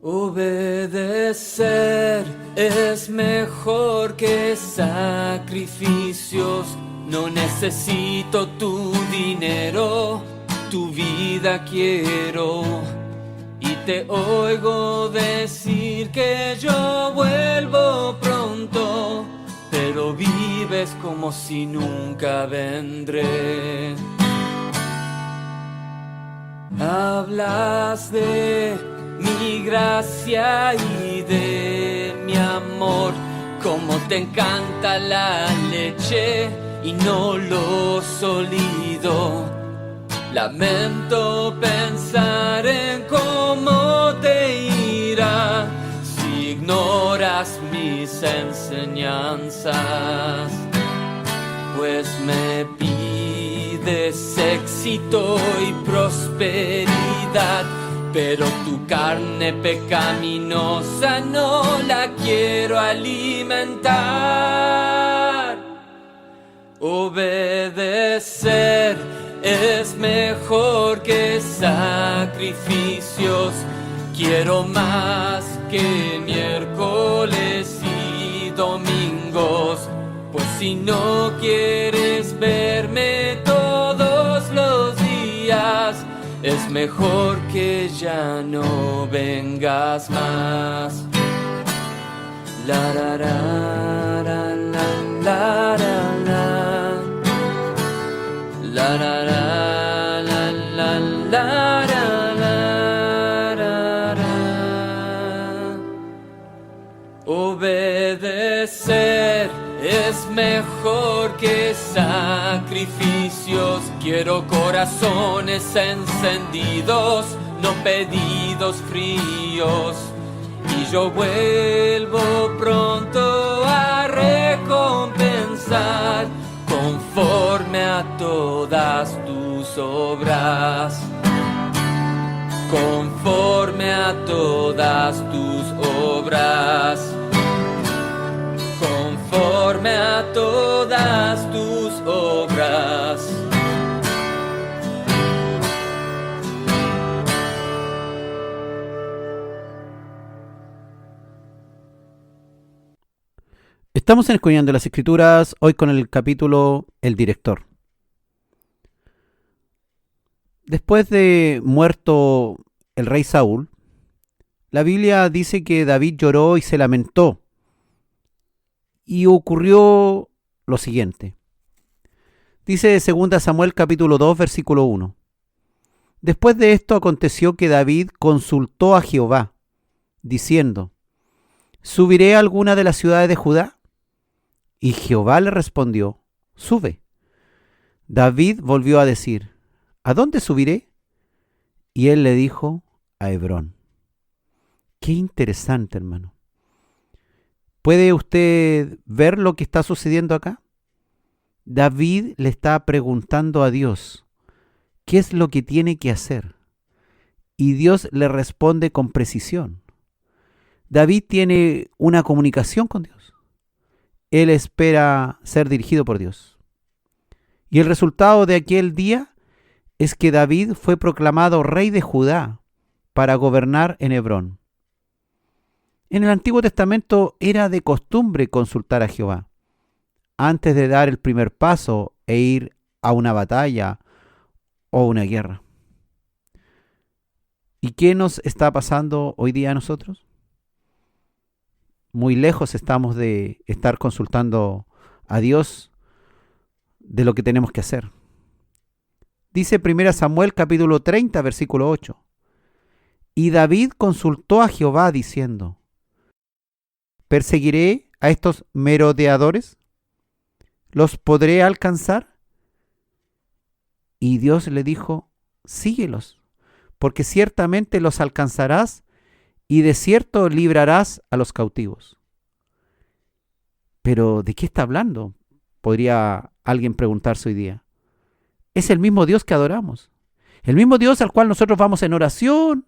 Obedecer es mejor que sacrificios. No necesito tu dinero, tu vida quiero. Y te oigo decir que yo vuelvo pronto, pero vives como si nunca vendré. Hablas de mi gracia y de mi amor, como te encanta la leche y no lo sólido. Lamento pensar en cómo te irá si ignoras mis enseñanzas, pues me pides éxito y prosperidad, pero tu carne pecaminosa no la quiero alimentar. Obedecer es mejor que sacrificios. Quiero más que miércoles y domingos, pues si no quieres verme todos los días, es mejor que ya no vengas más. La la la la la la la la la la la la la. Obedecer es mejor que sacrificios. Quiero corazones encendidos, no pedidos fríos. Y yo vuelvo pronto a recompensar conforme a todas tus obras. Conforme a todas tus obras. Conforme a todas tus obras. Estamos en Escudriñando las Escrituras, hoy con el capítulo El Director. Después de muerto el rey Saúl, la Biblia dice que David lloró y se lamentó. Y ocurrió lo siguiente. Dice 2 Samuel capítulo 2, versículo 1. Después de esto aconteció que David consultó a Jehová, diciendo: ¿subiré a alguna de las ciudades de Judá? Y Jehová le respondió: sube. David volvió a decir: ¿a dónde subiré? Y él le dijo: a Hebrón. Qué interesante, hermano. ¿Puede usted ver lo que está sucediendo acá? David le está preguntando a Dios qué es lo que tiene que hacer. Y Dios le responde con precisión. David tiene una comunicación con Dios. Él espera ser dirigido por Dios. Y el resultado de aquel día es que David fue proclamado rey de Judá para gobernar en Hebrón. En el Antiguo Testamento era de costumbre consultar a Jehová antes de dar el primer paso e ir a una batalla o una guerra. ¿Y qué nos está pasando hoy día a nosotros? Muy lejos estamos de estar consultando a Dios de lo que tenemos que hacer. Dice 1 Samuel capítulo 30, versículo 8. Y David consultó a Jehová diciendo: ¿perseguiré a estos merodeadores? ¿Los podré alcanzar? Y Dios le dijo: síguelos, porque ciertamente los alcanzarás y de cierto librarás a los cautivos. ¿Pero de qué está hablando?, podría alguien preguntarse hoy día. Es el mismo Dios que adoramos. El mismo Dios al cual nosotros vamos en oración.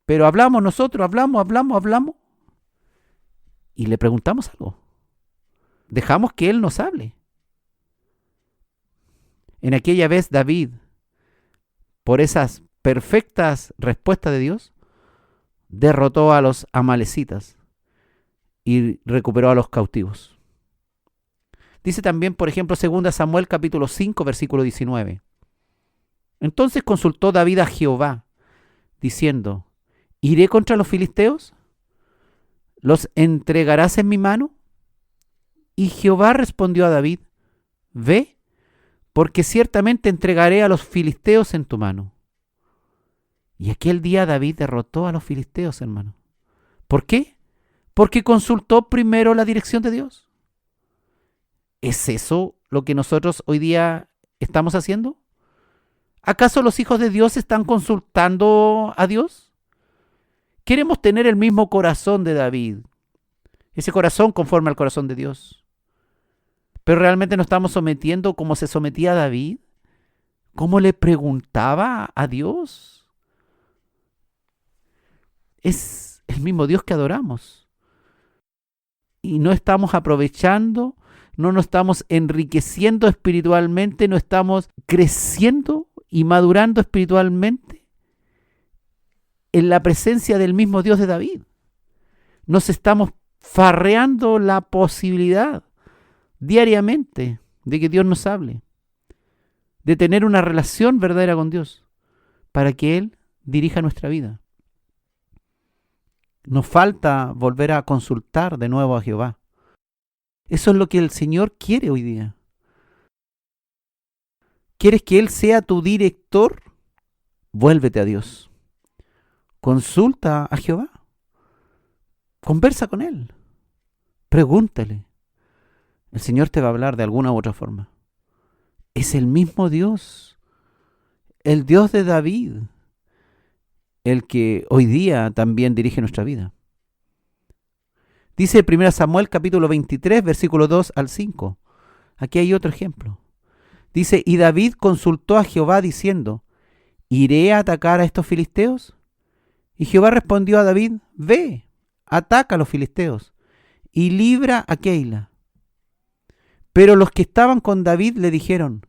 Pero hablamos nosotros, hablamos. Y le preguntamos algo. Dejamos que Él nos hable. En aquella vez David, por esas perfectas respuestas de Dios, derrotó a los amalecitas y recuperó a los cautivos. Dice también, por ejemplo, 2 Samuel capítulo 5, versículo 19. Entonces consultó David a Jehová, diciendo: ¿iré contra los filisteos? ¿Los entregarás en mi mano? Y Jehová respondió a David: ve, porque ciertamente entregaré a los filisteos en tu mano. Y aquel día David derrotó a los filisteos, hermano. ¿Por qué? Porque consultó primero la dirección de Dios. ¿Es eso lo que nosotros hoy día estamos haciendo? ¿Acaso los hijos de Dios están consultando a Dios? Queremos tener el mismo corazón de David, ese corazón conforme al corazón de Dios. Pero realmente nos estamos sometiendo como se sometía David, como le preguntaba a Dios. Es el mismo Dios que adoramos. Y no estamos aprovechando, no nos estamos enriqueciendo espiritualmente, no estamos creciendo y madurando espiritualmente en la presencia del mismo Dios de David. Nos estamos farreando la posibilidad diariamente de que Dios nos hable, de tener una relación verdadera con Dios, para que Él dirija nuestra vida. Nos falta volver a consultar de nuevo a Jehová. Eso es lo que el Señor quiere hoy día. ¿Quieres que Él sea tu director? Vuélvete a Dios. Consulta a Jehová. Conversa con Él. Pregúntale. El Señor te va a hablar de alguna u otra forma. Es el mismo Dios. El Dios de David. El que hoy día también dirige nuestra vida. Dice 1 Samuel capítulo 23, versículo 2 al 5. Aquí hay otro ejemplo. Dice: y David consultó a Jehová diciendo: ¿iré a atacar a estos filisteos? Y Jehová respondió a David: ve, ataca a los filisteos y libra a Keila. Pero los que estaban con David le dijeron: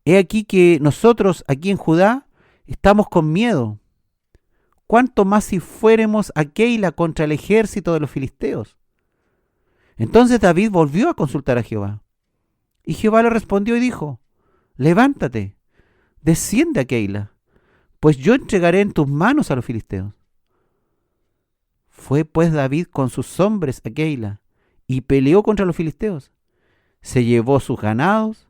he aquí que nosotros aquí en Judá estamos con miedo. ¿Cuánto más si fuéremos a Keila contra el ejército de los filisteos? Entonces David volvió a consultar a Jehová. Y Jehová le respondió y dijo: levántate, desciende a Keila, pues yo entregaré en tus manos a los filisteos. Fue pues David con sus hombres a Keila y peleó contra los filisteos. Se llevó sus ganados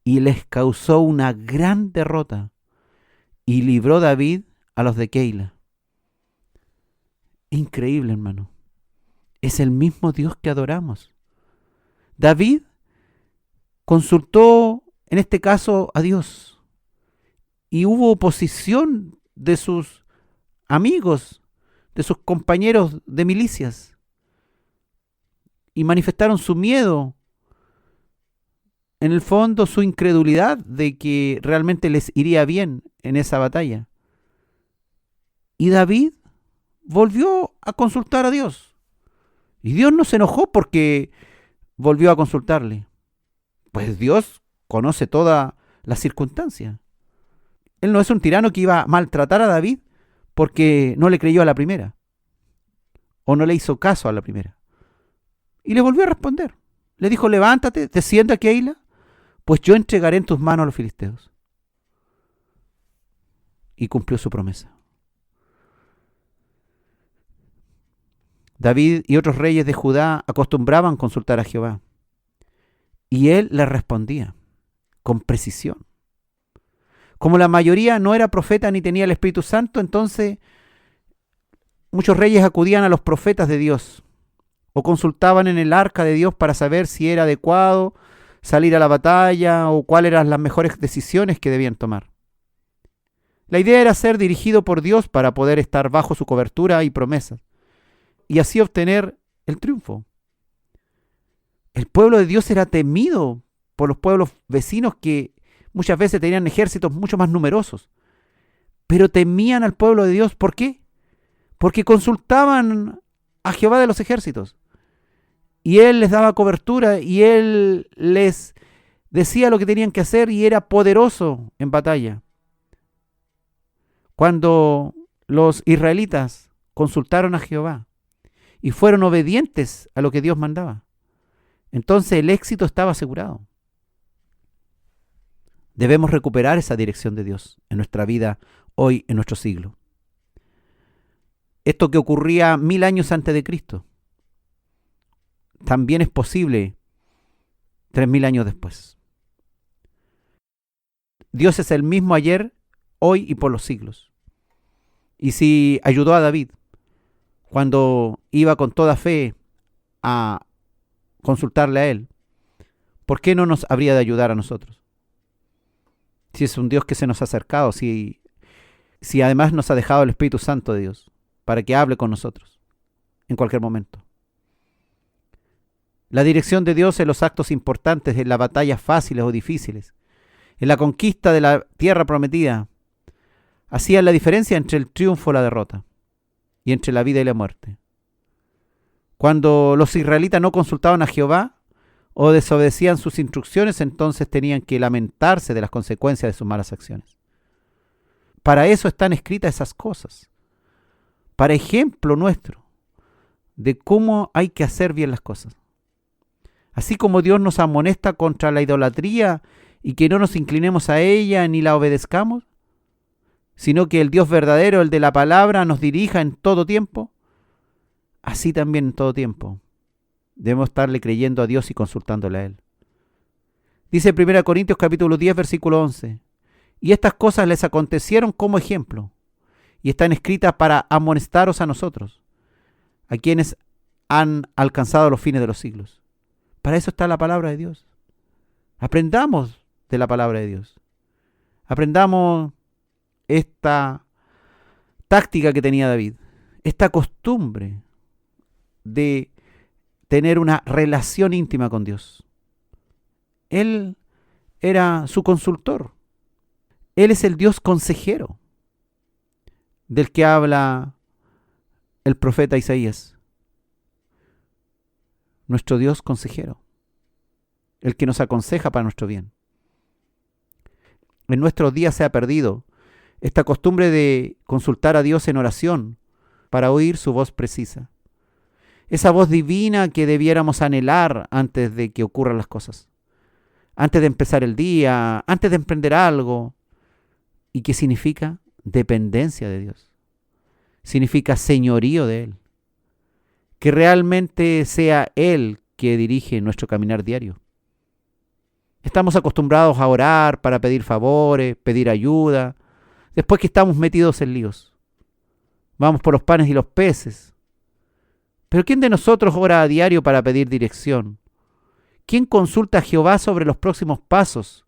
y les causó una gran derrota. Y libró David a los de Keila. Increíble, hermano. Es el mismo Dios que adoramos. David consultó, en este caso, a Dios. Y hubo oposición de sus amigos, de sus compañeros de milicias. Y manifestaron su miedo, en el fondo su incredulidad de que realmente les iría bien en esa batalla. Y David volvió a consultar a Dios. Y Dios no se enojó porque volvió a consultarle. Pues Dios conoce todas las circunstancias. Él no es un tirano que iba a maltratar a David porque no le creyó a la primera. O no le hizo caso a la primera. Y le volvió a responder. Le dijo: levántate, desciende a Keila, pues yo entregaré en tus manos a los filisteos. Y cumplió su promesa. David y otros reyes de Judá acostumbraban consultar a Jehová. Y él les respondía con precisión. Como la mayoría no era profeta ni tenía el Espíritu Santo, entonces muchos reyes acudían a los profetas de Dios o consultaban en el arca de Dios para saber si era adecuado salir a la batalla o cuáles eran las mejores decisiones que debían tomar. La idea era ser dirigido por Dios para poder estar bajo su cobertura y promesas y así obtener el triunfo. El pueblo de Dios era temido por los pueblos vecinos que muchas veces tenían ejércitos mucho más numerosos, pero temían al pueblo de Dios. ¿Por qué? Porque consultaban a Jehová de los ejércitos y Él les daba cobertura y Él les decía lo que tenían que hacer y era poderoso en batalla. Cuando los israelitas consultaron a Jehová y fueron obedientes a lo que Dios mandaba, entonces el éxito estaba asegurado. Debemos recuperar esa dirección de Dios en nuestra vida hoy, en nuestro siglo. Esto que ocurría 1000 años antes de Cristo, también es posible 3000 años después. Dios es el mismo ayer, hoy y por los siglos. Y si ayudó a David cuando iba con toda fe a consultarle a él, ¿por qué no nos habría de ayudar a nosotros? Si es un Dios que se nos ha acercado, si además nos ha dejado el Espíritu Santo de Dios para que hable con nosotros en cualquier momento. La dirección de Dios en los actos importantes, en las batallas fáciles o difíciles, en la conquista de la tierra prometida, hacía la diferencia entre el triunfo y la derrota, y entre la vida y la muerte. Cuando los israelitas no consultaban a Jehová o desobedecían sus instrucciones, entonces tenían que lamentarse de las consecuencias de sus malas acciones. Para eso están escritas esas cosas, para ejemplo nuestro de cómo hay que hacer bien las cosas. Así como Dios nos amonesta contra la idolatría y que no nos inclinemos a ella ni la obedezcamos, sino que el Dios verdadero, el de la palabra, nos dirija en todo tiempo, así también en todo tiempo debemos estarle creyendo a Dios y consultándole a Él. Dice 1 Corintios capítulo 10, versículo 11, y estas cosas les acontecieron como ejemplo, y están escritas para amonestaros a nosotros, a quienes han alcanzado los fines de los siglos. Para eso está la palabra de Dios. Aprendamos de la palabra de Dios. Aprendamos esta táctica que tenía David, esta costumbre de tener una relación íntima con Dios. Él era su consultor. Él es el Dios consejero del que habla el profeta Isaías. Nuestro Dios consejero, el que nos aconseja para nuestro bien. En nuestros días se ha perdido esta costumbre de consultar a Dios en oración para oír su voz precisa. esa voz divina que debiéramos anhelar antes de que ocurran las cosas, antes de empezar el día, antes de emprender algo. ¿Y qué significa? Dependencia de Dios. Significa señorío de Él. Que realmente sea Él que dirige nuestro caminar diario. Estamos acostumbrados a orar para pedir favores, pedir ayuda, después que estamos metidos en líos. Vamos por los panes y los peces. Pero ¿quién de nosotros ora a diario para pedir dirección? ¿Quién consulta a Jehová sobre los próximos pasos?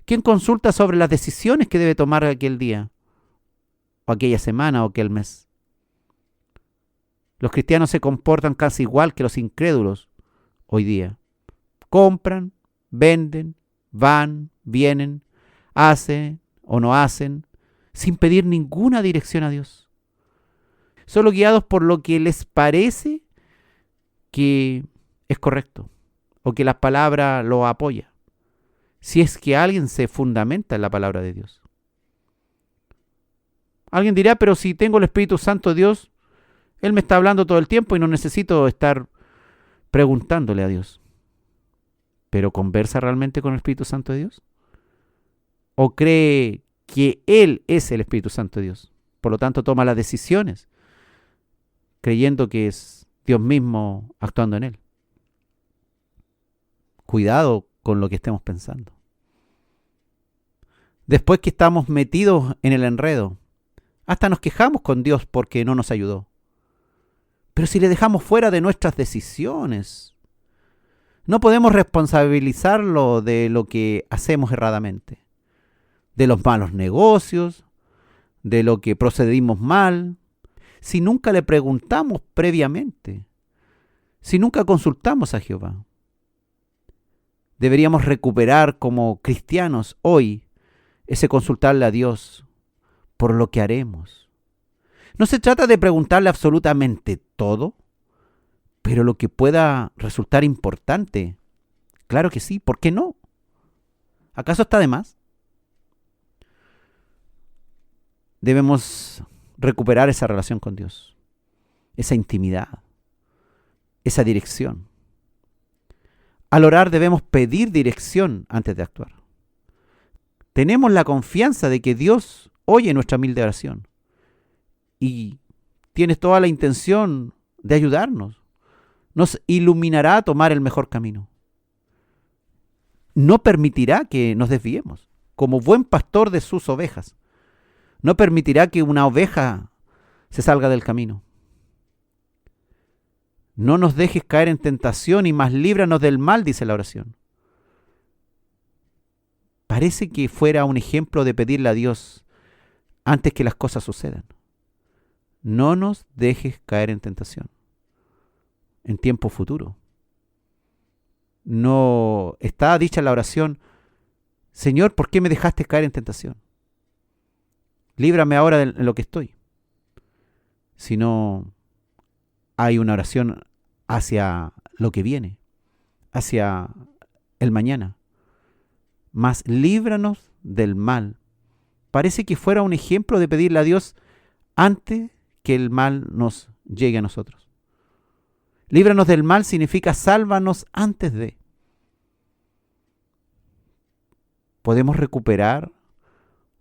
¿Quién consulta sobre las decisiones que debe tomar aquel día, o aquella semana, o aquel mes? Los cristianos se comportan casi igual que los incrédulos hoy día. Compran, venden, van, vienen, hacen o no hacen, sin pedir ninguna dirección a Dios. Solo guiados por lo que les parece que es correcto, o que la palabra lo apoya, si es que alguien se fundamenta en la palabra de Dios. Alguien dirá, pero si tengo el Espíritu Santo de Dios, Él me está hablando todo el tiempo y no necesito estar preguntándole a Dios. ¿Pero conversa realmente con el Espíritu Santo de Dios? ¿O cree que Él es el Espíritu Santo de Dios? Por lo tanto, toma las decisiones creyendo que es Dios mismo actuando en Él. Cuidado con lo que estemos pensando. Después que estamos metidos en el enredo, hasta nos quejamos con Dios porque no nos ayudó. Pero si le dejamos fuera de nuestras decisiones, no podemos responsabilizarlo de lo que hacemos erradamente, de los malos negocios, de lo que procedimos mal, si nunca le preguntamos previamente, si nunca consultamos a Jehová. Deberíamos recuperar como cristianos hoy ese consultarle a Dios por lo que haremos. No se trata de preguntarle absolutamente todo, pero lo que pueda resultar importante, claro que sí, ¿por qué no? ¿Acaso está de más? Debemos recuperar esa relación con Dios, esa intimidad, esa dirección. Al orar debemos pedir dirección antes de actuar. Tenemos la confianza de que Dios oye nuestra humilde oración y tiene toda la intención de ayudarnos. Nos iluminará a tomar el mejor camino. No permitirá que nos desviemos, como buen pastor de sus ovejas. No permitirá que una oveja se salga del camino. No nos dejes caer en tentación y más líbranos del mal, dice la oración. Parece que fuera un ejemplo de pedirle a Dios antes que las cosas sucedan. No nos dejes caer en tentación en tiempo futuro. No está dicha la oración, Señor, ¿por qué me dejaste caer en tentación? Líbrame ahora de lo que estoy. Sino hay una oración hacia lo que viene, hacia el mañana. Mas líbranos del mal. Parece que fuera un ejemplo de pedirle a Dios antes que el mal nos llegue a nosotros. Líbranos del mal significa sálvanos antes de. ¿Podemos recuperar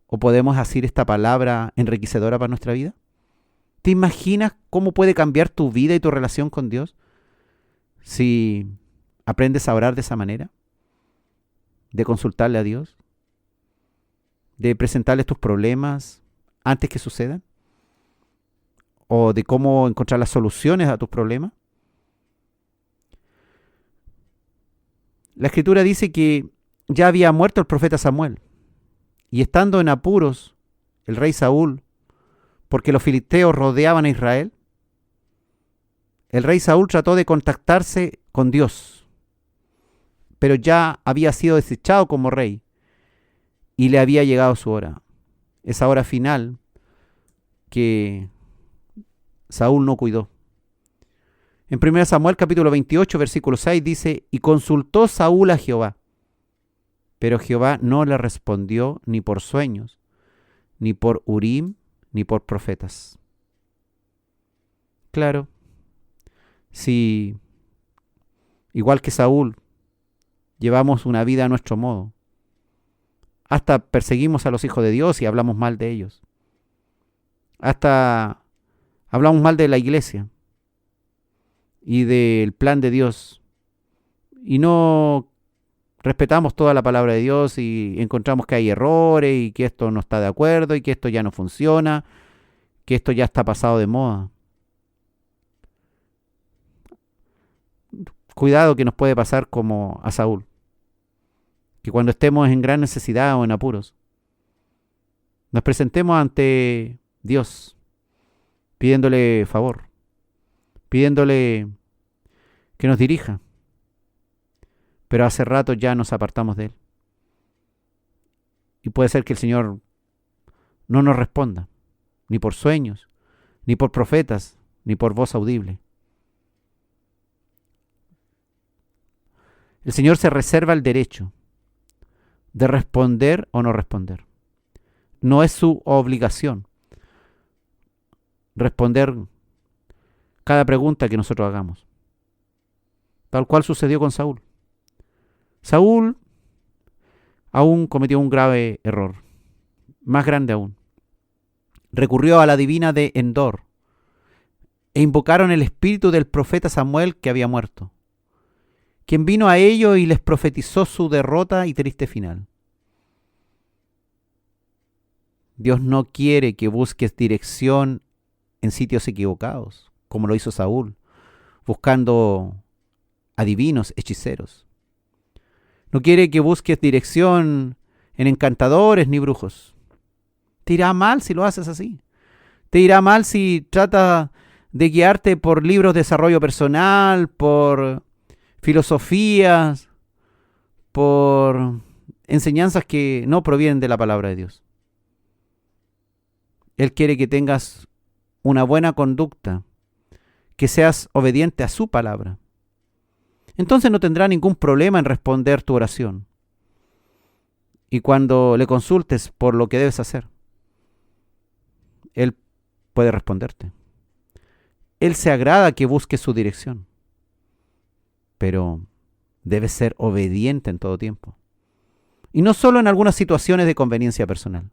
o podemos hacer esta palabra enriquecedora para nuestra vida? ¿Te imaginas cómo puede cambiar tu vida y tu relación con Dios si aprendes a orar de esa manera? De consultarle a Dios, de presentarle tus problemas antes que sucedan, o de cómo encontrar las soluciones a tus problemas. La Escritura dice que ya había muerto el profeta Samuel, y estando en apuros el rey Saúl, porque los filisteos rodeaban a Israel, el rey Saúl trató de contactarse con Dios, pero ya había sido desechado como rey y le había llegado su hora, esa hora final que Saúl no cuidó. En 1 Samuel capítulo 28 versículo 6 dice, y consultó Saúl a Jehová, pero Jehová no le respondió ni por sueños, ni por Urim, ni por profetas. Claro, si, igual que Saúl, llevamos una vida a nuestro modo. Hasta perseguimos a los hijos de Dios y hablamos mal de ellos. Hasta hablamos mal de la iglesia y del plan de Dios. Y no respetamos toda la palabra de Dios y encontramos que hay errores y que esto no está de acuerdo y que esto ya no funciona, que esto ya está pasado de moda. Cuidado que nos puede pasar como a Saúl, que cuando estemos en gran necesidad o en apuros, nos presentemos ante Dios, pidiéndole favor, pidiéndole que nos dirija, pero hace rato ya nos apartamos de Él. Y puede ser que el Señor no nos responda, ni por sueños, ni por profetas, ni por voz audible. El Señor se reserva el derecho de responder o no responder. No es su obligación responder cada pregunta que nosotros hagamos. Tal cual sucedió con Saúl. Saúl aún cometió un grave error, más grande aún. Recurrió a la divina de Endor e invocaron el espíritu del profeta Samuel que había muerto, quien vino a ellos y les profetizó su derrota y triste final. Dios no quiere que busques dirección en sitios equivocados, como lo hizo Saúl, buscando adivinos, hechiceros. No quiere que busques dirección en encantadores ni brujos. Te irá mal si lo haces así. Te irá mal si tratas de guiarte por libros de desarrollo personal, por filosofías, por enseñanzas que no provienen de la palabra de Dios. Él quiere que tengas una buena conducta, que seas obediente a su palabra. Entonces no tendrá ningún problema en responder tu oración. Y cuando le consultes por lo que debes hacer, Él puede responderte. Él se agrada que busques su dirección, pero debes ser obediente en todo tiempo. Y no solo en algunas situaciones de conveniencia personal.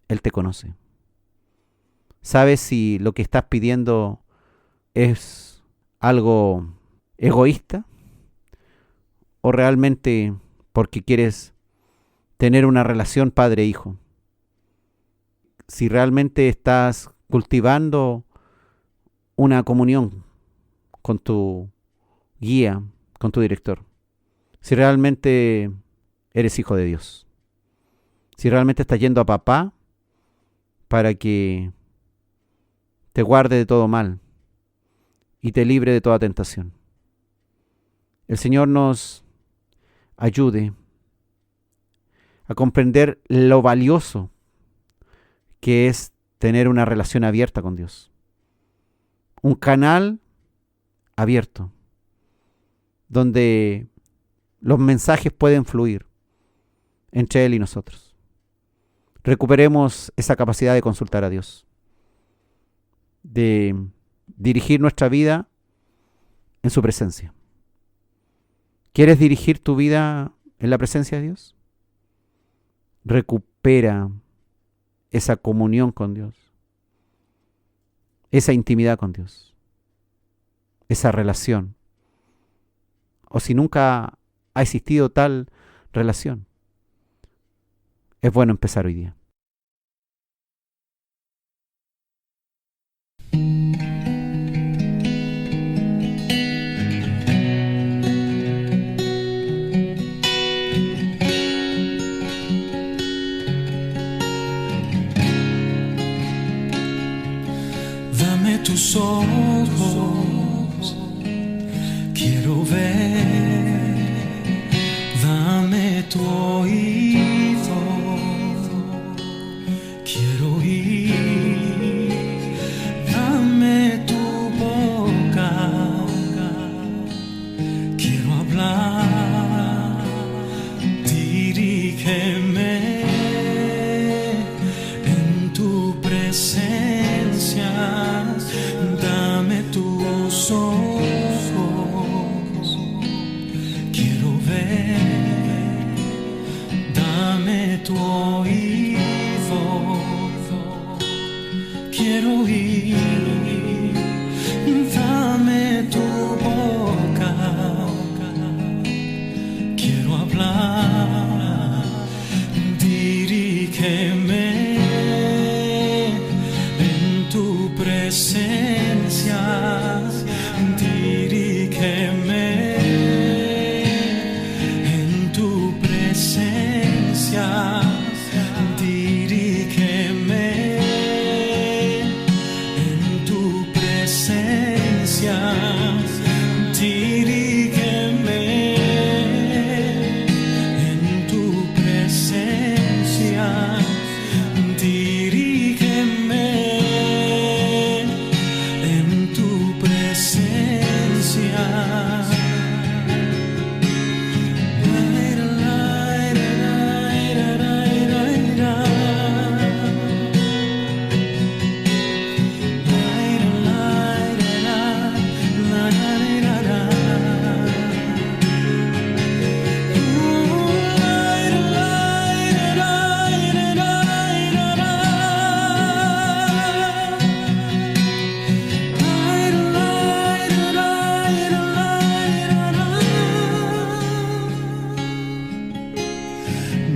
Él te conoce. Sabes si lo que estás pidiendo es algo egoísta o realmente porque quieres tener una relación padre-hijo. Si realmente estás cultivando una comunión con tu guía, con tu director. Si realmente eres hijo de Dios. Si realmente estás yendo a papá para que te guarde de todo mal y te libre de toda tentación. El Señor nos ayude a comprender lo valioso que es tener una relación abierta con Dios. Un canal abierto donde los mensajes pueden fluir entre Él y nosotros. Recuperemos esa capacidad de consultar a Dios, de dirigir nuestra vida en su presencia. ¿Quieres dirigir tu vida en la presencia de Dios? Recupera esa comunión con Dios, esa intimidad con Dios, esa relación. O si nunca ha existido tal relación, es bueno empezar hoy día. Dame tus ojos, quiero ver, dame tu oído, quiero oír, dame tu boca, quiero hablar, dirígeme en tu presencia, dame tus tu oído, quiero oír, dame tu boca, quiero hablar, dirígeme en tu presencia, dirígeme en tu presencia, dirígeme en tu presencia, dirígeme en tu presencia, dirígeme en tu presencia.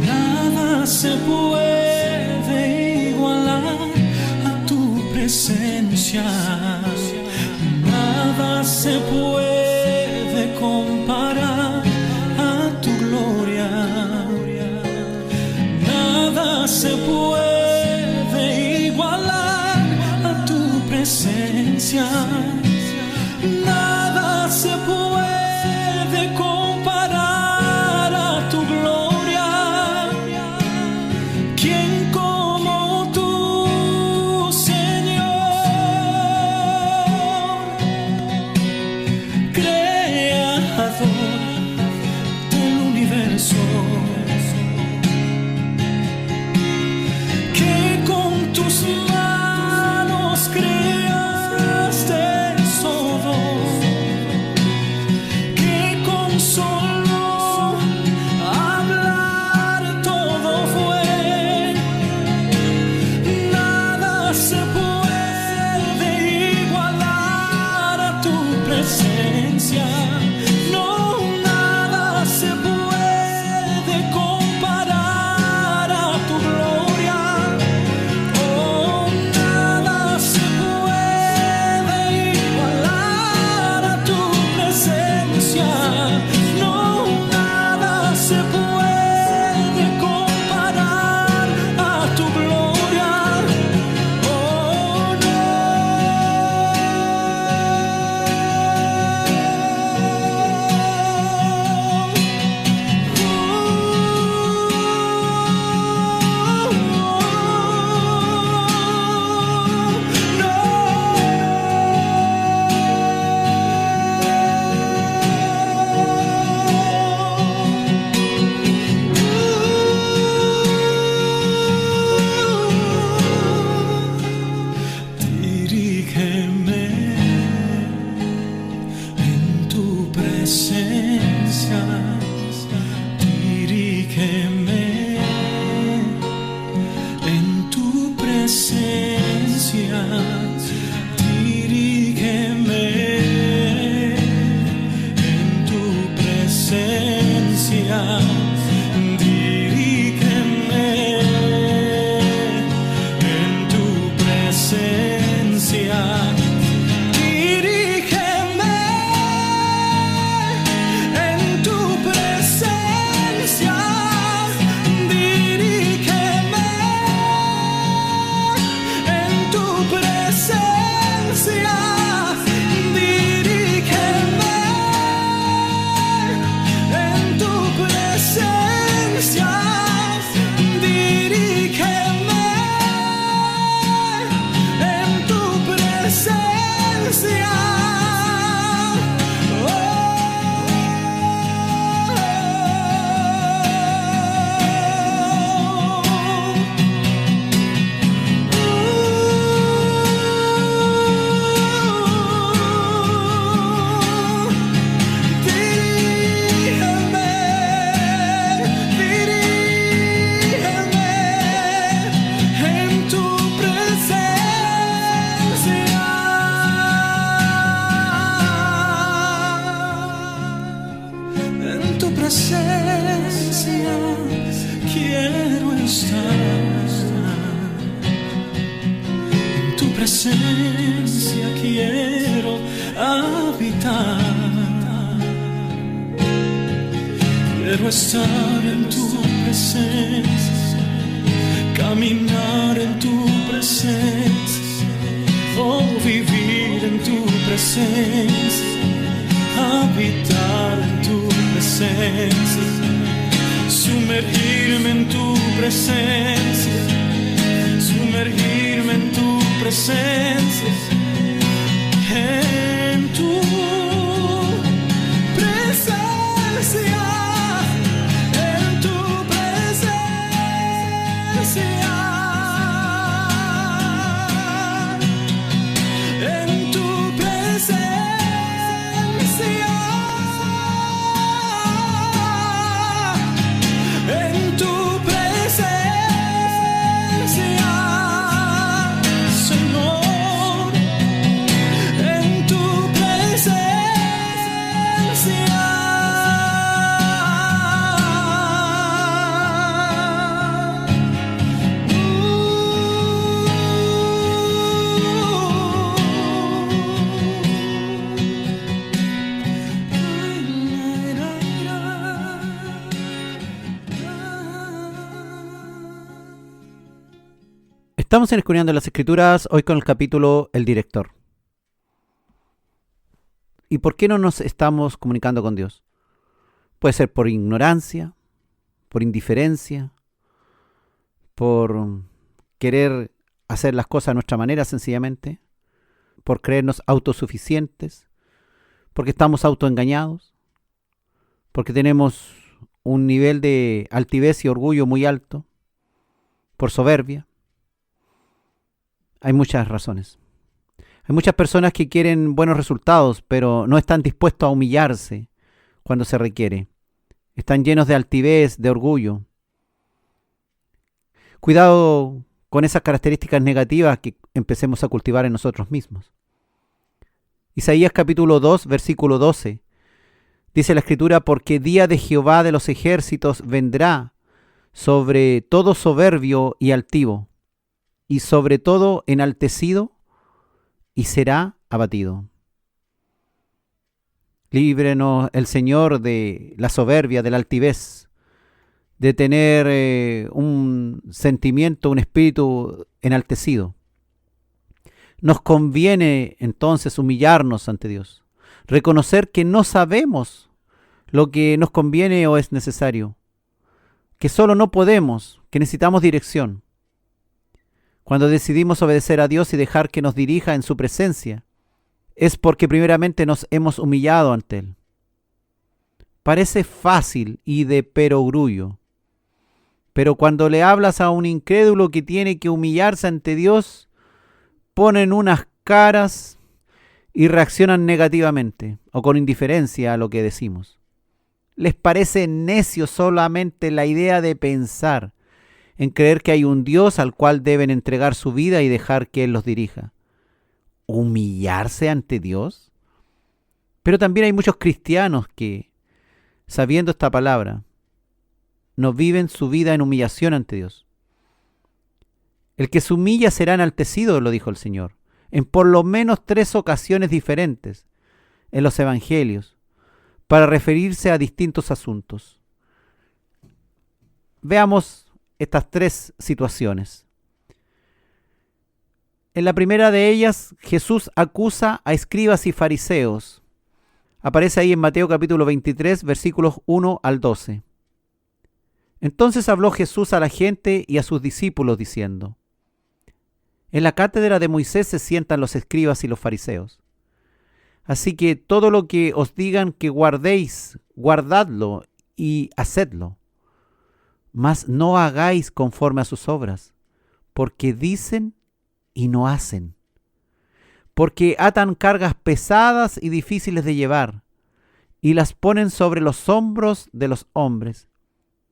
Nada se puede igualar a tu presencia, nada se puede comparar a tu gloria, nada se puede igualar a tu presencia, nada se puede comparar a tu gloria. ¿Quién como tú, Señor, creador del universo, que con tus manos creaste todo, que con solo hablar todo fue? Nada se puede igualar a tu presencia, no, nada se puede comparar a tu gloria, oh, nada se puede igualar a tu presencia, no, nada se puede comparar a tu gloria, oh, no. quiero estar. En tu presencia quiero habitar. Quiero estar en tu presencia, caminar en tu presencia, oh, vivir en tu presencia, habitar en tu presencia, sumergirme en tu presencia, sumergirme en tu presencia, en tu presencia. Estamos en Escudriñando las Escrituras, hoy con el capítulo El Director. ¿Y por qué no nos estamos comunicando con Dios? Puede ser por ignorancia, por indiferencia, por querer hacer las cosas a nuestra manera sencillamente, por creernos autosuficientes, porque estamos autoengañados, porque tenemos un nivel de altivez y orgullo muy alto, por soberbia. Hay muchas razones. Hay muchas personas que quieren buenos resultados, pero no están dispuestos a humillarse cuando se requiere. Están llenos de altivez, de orgullo. Cuidado con esas características negativas que empecemos a cultivar en nosotros mismos. Isaías capítulo 2, versículo 12. Dice la Escritura, porque día de Jehová de los ejércitos vendrá sobre todo soberbio y altivo, y sobre todo enaltecido, y será abatido. Líbrenos el Señor de la soberbia, de la altivez, de tener un sentimiento, un espíritu enaltecido. Nos conviene entonces humillarnos ante Dios, reconocer que no sabemos lo que nos conviene o es necesario, que solo no podemos, que necesitamos dirección. Cuando decidimos obedecer a Dios y dejar que nos dirija en su presencia, es porque primeramente nos hemos humillado ante Él. Parece fácil y de perogrullo, pero cuando le hablas a un incrédulo que tiene que humillarse ante Dios, ponen unas caras y reaccionan negativamente o con indiferencia a lo que decimos. Les parece necio solamente la idea de pensar en creer que hay un Dios al cual deben entregar su vida y dejar que Él los dirija. ¿Humillarse ante Dios? Pero también hay muchos cristianos que, sabiendo esta palabra, no viven su vida en humillación ante Dios. El que se humilla será enaltecido, lo dijo el Señor, en por lo menos 3 ocasiones diferentes en los evangelios, para referirse a distintos asuntos. Veamos estas 3 situaciones. En la primera de ellas, Jesús acusa a escribas y fariseos. Aparece ahí en Mateo capítulo 23, versículos 1 al 12. Entonces habló Jesús a la gente y a sus discípulos diciendo: en la cátedra de Moisés se sientan los escribas y los fariseos. Así que todo lo que os digan que guardéis, guardadlo y hacedlo. Mas no hagáis conforme a sus obras, porque dicen y no hacen. Porque atan cargas pesadas y difíciles de llevar, y las ponen sobre los hombros de los hombres,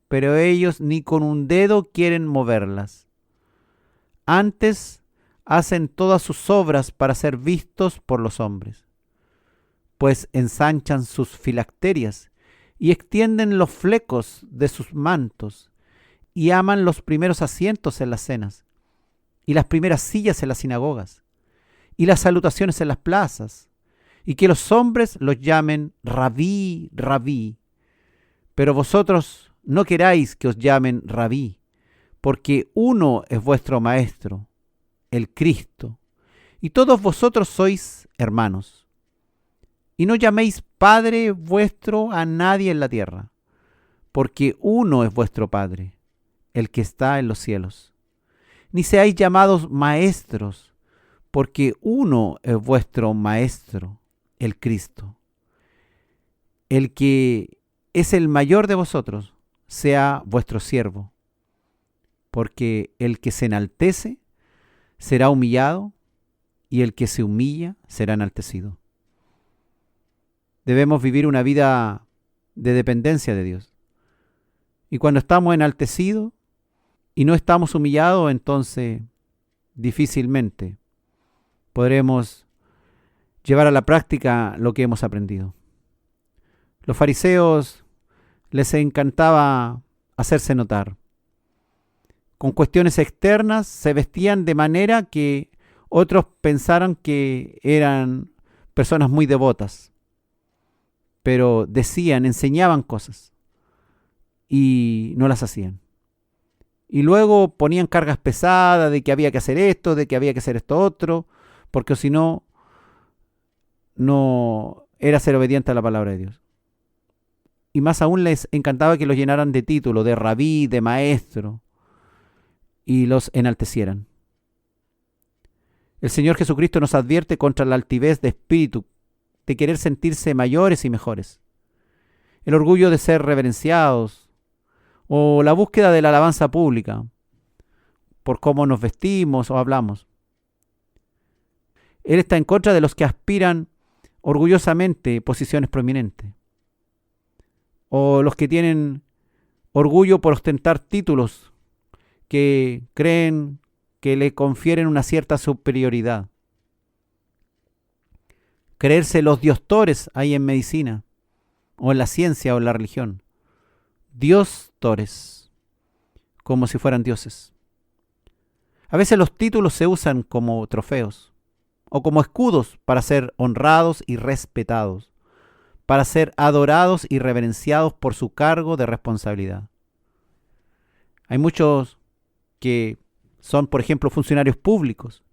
pero ellos ni con un dedo quieren moverlas. Antes hacen todas sus obras para ser vistos por los hombres, pues ensanchan sus filacterias y extienden los flecos de sus mantos, y aman los primeros asientos en las cenas, y las primeras sillas en las sinagogas, y las salutaciones en las plazas, y que los hombres los llamen Rabí, Rabí. Pero vosotros no queráis que os llamen Rabí, porque uno es vuestro Maestro, el Cristo, y todos vosotros sois hermanos. Y no llaméis Padre vuestro a nadie en la tierra, porque uno es vuestro Padre, el que está en los cielos. Ni seáis llamados maestros, porque uno es vuestro Maestro, el Cristo. El que es el mayor de vosotros, sea vuestro siervo, porque el que se enaltece será humillado, y el que se humilla será enaltecido. Debemos vivir una vida de dependencia de Dios. Y cuando estamos enaltecidos y no estamos humillados, entonces difícilmente podremos llevar a la práctica lo que hemos aprendido. Los fariseos les encantaba hacerse notar. Con cuestiones externas se vestían de manera que otros pensaran que eran personas muy devotas, pero decían, enseñaban cosas y no las hacían. Y luego ponían cargas pesadas de que había que hacer esto, de que había que hacer esto otro, porque si no, no era ser obediente a la palabra de Dios. Y más aún les encantaba que los llenaran de título, de rabí, de maestro, y los enaltecieran. El Señor Jesucristo nos advierte contra la altivez de espíritu, de querer sentirse mayores y mejores, el orgullo de ser reverenciados, o la búsqueda de la alabanza pública, por cómo nos vestimos o hablamos. Él está en contra de los que aspiran orgullosamente posiciones prominentes, o los que tienen orgullo por ostentar títulos que creen que le confieren una cierta superioridad. Creerse los diostores ahí en medicina, o en la ciencia o en la religión. Diostores, como si fueran dioses. A veces los títulos se usan como trofeos, o como escudos para ser honrados y respetados, para ser adorados y reverenciados por su cargo de responsabilidad. Hay muchos que son, por ejemplo, funcionarios públicos,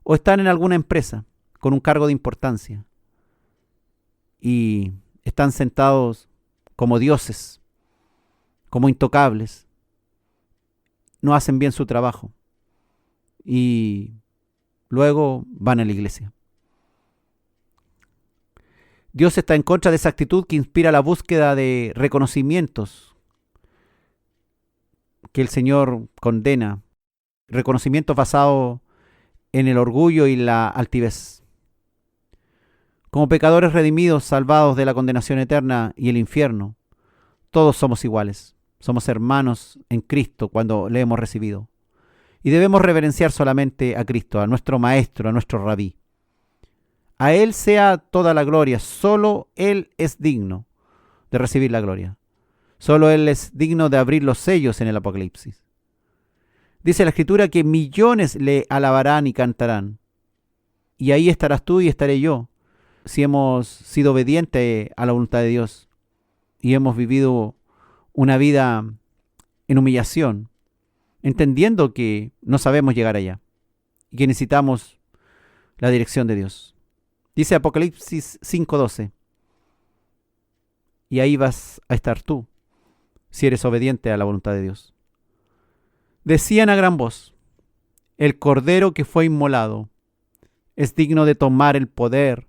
o están en alguna empresa con un cargo de importancia, y están sentados como dioses, como intocables, no hacen bien su trabajo, y luego van a la iglesia. Dios está en contra de esa actitud que inspira la búsqueda de reconocimientos que el Señor condena, reconocimientos basados en el orgullo y la altivez. Como pecadores redimidos, salvados de la condenación eterna y el infierno, todos somos iguales. Somos hermanos en Cristo cuando le hemos recibido. Y debemos reverenciar solamente a Cristo, a nuestro Maestro, a nuestro Rabí. A Él sea toda la gloria. Solo Él es digno de recibir la gloria. Solo Él es digno de abrir los sellos en el Apocalipsis. Dice la Escritura que millones le alabarán y cantarán. Y ahí estarás tú y estaré yo, si hemos sido obedientes a la voluntad de Dios y hemos vivido una vida en humillación, entendiendo que no sabemos llegar allá y que necesitamos la dirección de Dios. Dice Apocalipsis 5:12, y ahí vas a estar tú, si eres obediente a la voluntad de Dios. Decían a gran voz, el Cordero que fue inmolado es digno de tomar el poder,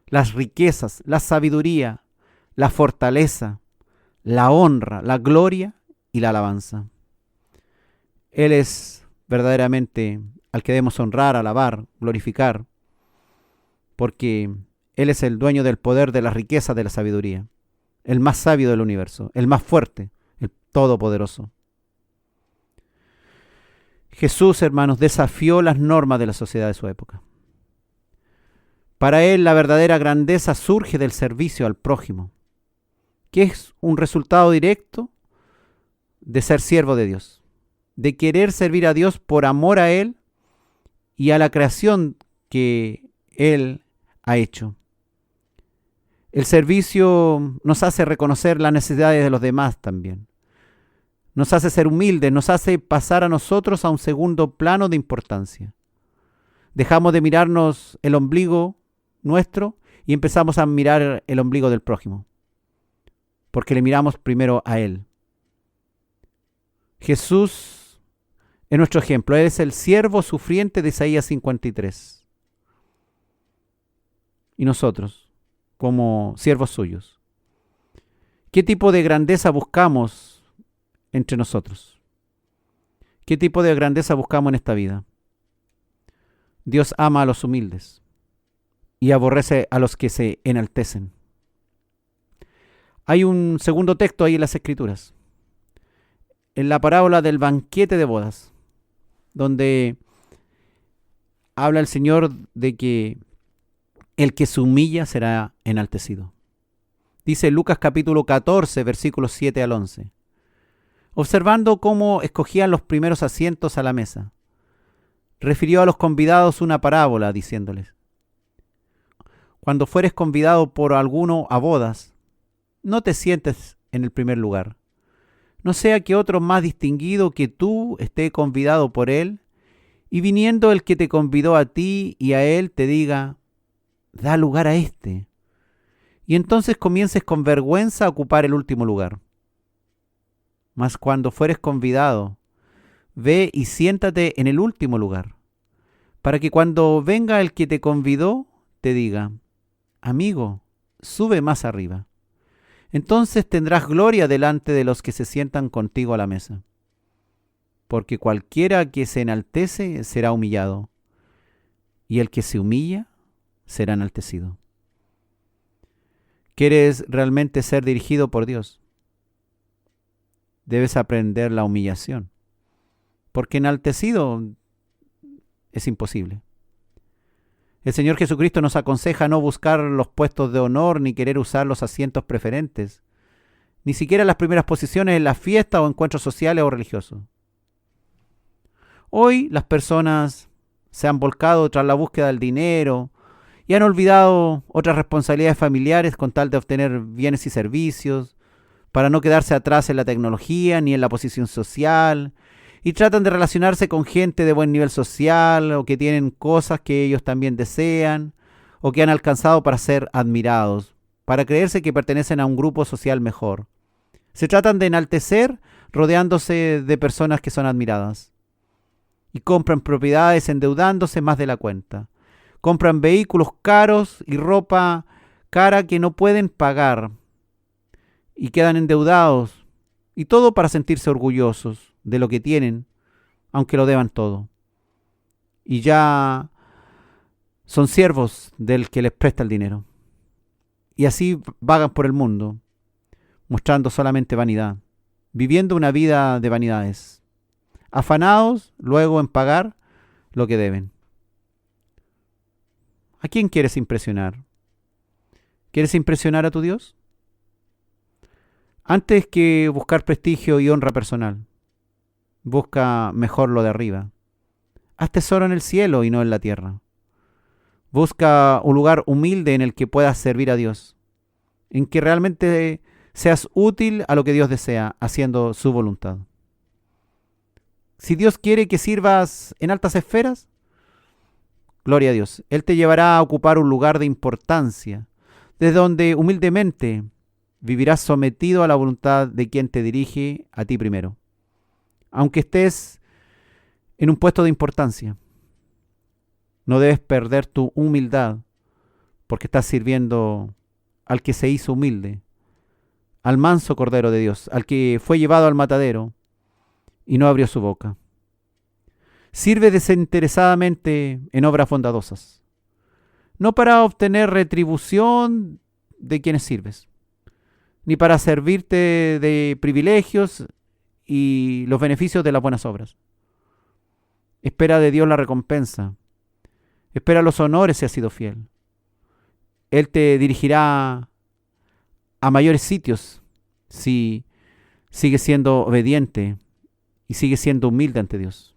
las riquezas, la sabiduría, la fortaleza, la honra, la gloria y la alabanza. Él es verdaderamente al que debemos honrar, alabar, glorificar, porque Él es el dueño del poder, de la riqueza, de la sabiduría, el más sabio del universo, el más fuerte, el todopoderoso. Jesús, hermanos, desafió las normas de la sociedad de su época. Para Él la verdadera grandeza surge del servicio al prójimo, que es un resultado directo de ser siervo de Dios, de querer servir a Dios por amor a Él y a la creación que Él ha hecho. El servicio nos hace reconocer las necesidades de los demás también. Nos hace ser humildes, nos hace pasar a nosotros a un segundo plano de importancia. Dejamos de mirarnos el ombligo nuestro y empezamos a mirar el ombligo del prójimo, porque le miramos primero a Él. Jesús es nuestro ejemplo. Él es el siervo sufriente de Isaías 53. Y nosotros, como siervos suyos, ¿qué tipo de grandeza buscamos entre nosotros? ¿Qué tipo de grandeza buscamos en esta vida? Dios ama a los humildes y aborrece a los que se enaltecen. Hay un segundo texto ahí en las Escrituras, en la parábola del banquete de bodas, donde habla el Señor de que el que se humilla será enaltecido. Dice Lucas capítulo 14, versículos 7 al 11. Observando cómo escogían los primeros asientos a la mesa, refirió a los convidados una parábola, diciéndoles: cuando fueres convidado por alguno a bodas, no te sientes en el primer lugar, no sea que otro más distinguido que tú esté convidado por él, y viniendo el que te convidó a ti y a él te diga: da lugar a este, y entonces comiences con vergüenza a ocupar el último lugar. Mas cuando fueres convidado, ve y siéntate en el último lugar, para que cuando venga el que te convidó, te diga: amigo, sube más arriba. Entonces tendrás gloria delante de los que se sientan contigo a la mesa. Porque cualquiera que se enaltece será humillado, y el que se humilla será enaltecido. ¿Quieres realmente ser dirigido por Dios? Debes aprender la humillación, porque enaltecido es imposible. El Señor Jesucristo nos aconseja no buscar los puestos de honor ni querer usar los asientos preferentes, ni siquiera las primeras posiciones en las fiestas o encuentros sociales o religiosos. Hoy las personas se han volcado tras la búsqueda del dinero y han olvidado otras responsabilidades familiares con tal de obtener bienes y servicios, para no quedarse atrás en la tecnología ni en la posición social, y tratan de relacionarse con gente de buen nivel social o que tienen cosas que ellos también desean o que han alcanzado para ser admirados, para creerse que pertenecen a un grupo social mejor. Se tratan de enaltecer rodeándose de personas que son admiradas. Y compran propiedades endeudándose más de la cuenta. Compran vehículos caros y ropa cara que no pueden pagar y quedan endeudados, y todo para sentirse orgullosos de lo que tienen, aunque lo deban todo. Y ya son siervos del que les presta el dinero. Y así vagan por el mundo, mostrando solamente vanidad, viviendo una vida de vanidades, afanados luego en pagar lo que deben. ¿A quién quieres impresionar? ¿Quieres impresionar a tu Dios? Antes que buscar prestigio y honra personal, busca mejor lo de arriba. Haz tesoro en el cielo y no en la tierra. Busca un lugar humilde en el que puedas servir a Dios, en que realmente seas útil a lo que Dios desea, haciendo su voluntad. Si Dios quiere que sirvas en altas esferas, gloria a Dios. Él te llevará a ocupar un lugar de importancia, desde donde humildemente vivirás sometido a la voluntad de quien te dirige a ti primero. Aunque estés en un puesto de importancia, no debes perder tu humildad, porque estás sirviendo al que se hizo humilde, al manso Cordero de Dios, al que fue llevado al matadero y no abrió su boca. Sirve desinteresadamente en obras bondadosas, no para obtener retribución de quienes sirves, ni para servirte de privilegios y los beneficios de las buenas obras. Espera de Dios la recompensa. Espera los honores si has sido fiel. Él te dirigirá a mayores sitios si sigue siendo obediente y sigue siendo humilde ante Dios.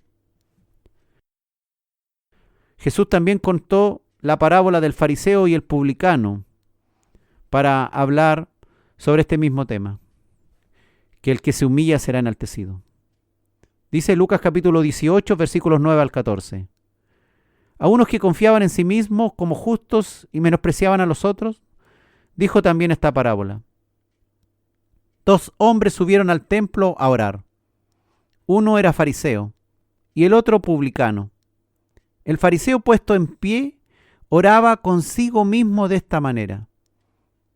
Jesús también contó la parábola del fariseo y el publicano para hablar sobre este mismo tema, que el que se humilla será enaltecido. Dice Lucas capítulo 18, versículos 9 al 14. A unos que confiaban en sí mismos como justos y menospreciaban a los otros, dijo también esta parábola. 2 hombres subieron al templo a orar. Uno era fariseo y el otro publicano. El fariseo, puesto en pie, oraba consigo mismo de esta manera.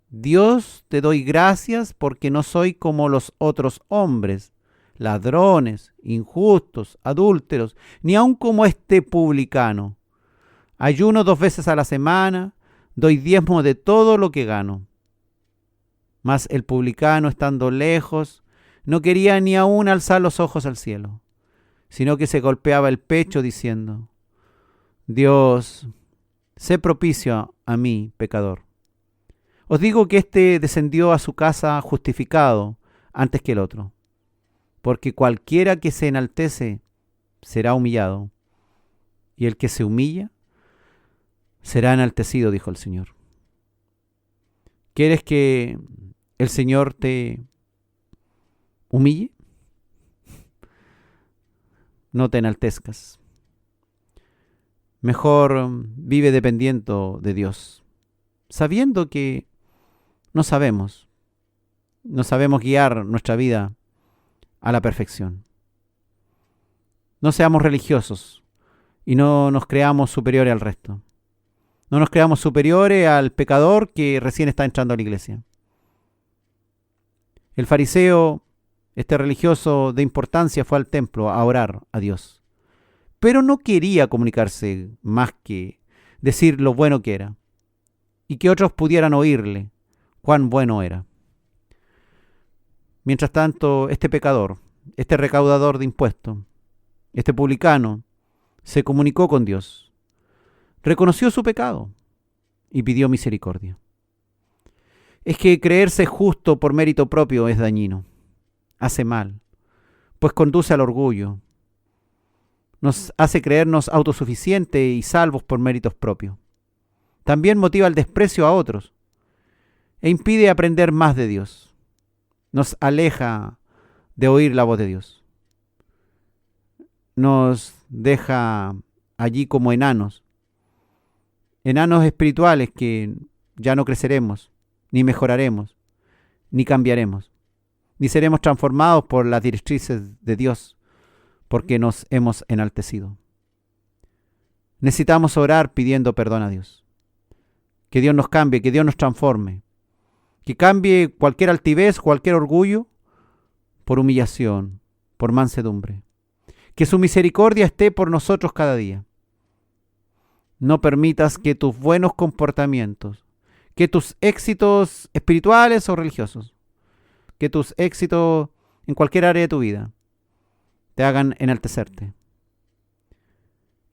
Dios, te doy gracias porque no soy como los otros hombres, ladrones, injustos, adúlteros, ni aun como este publicano. Ayuno 2 veces a la semana, doy diezmo de todo lo que gano. Mas el publicano, estando lejos, no quería ni aun alzar los ojos al cielo, sino que se golpeaba el pecho diciendo, Dios, sé propicio a mí, pecador. Os digo que éste descendió a su casa justificado antes que el otro, porque cualquiera que se enaltece será humillado, y el que se humilla será enaltecido, dijo el Señor. ¿Quieres que el Señor te humille? No te enaltezcas. Mejor vive dependiendo de Dios, sabiendo que no sabemos guiar nuestra vida a la perfección. No seamos religiosos y no nos creamos superiores al resto. No nos creamos superiores al pecador que recién está entrando a la iglesia. El fariseo, este religioso de importancia, fue al templo a orar a Dios, pero no quería comunicarse más que decir lo bueno que era y que otros pudieran oírle cuán bueno era. Mientras tanto, este pecador, este recaudador de impuestos, este publicano, se comunicó con Dios, reconoció su pecado y pidió misericordia. Es que creerse justo por mérito propio es dañino, hace mal, pues conduce al orgullo, nos hace creernos autosuficientes y salvos por méritos propios. También motiva el desprecio a otros e impide aprender más de Dios. Nos aleja de oír la voz de Dios. Nos deja allí como enanos espirituales que ya no creceremos, ni mejoraremos, ni cambiaremos, ni seremos transformados por las directrices de Dios, porque nos hemos enaltecido. Necesitamos orar pidiendo perdón a Dios. Que Dios nos cambie, que Dios nos transforme, que cambie cualquier altivez, cualquier orgullo, por humillación, por mansedumbre. Que su misericordia esté por nosotros cada día. No permitas que tus buenos comportamientos, que tus éxitos espirituales o religiosos, que tus éxitos en cualquier área de tu vida, te hagan enaltecerte.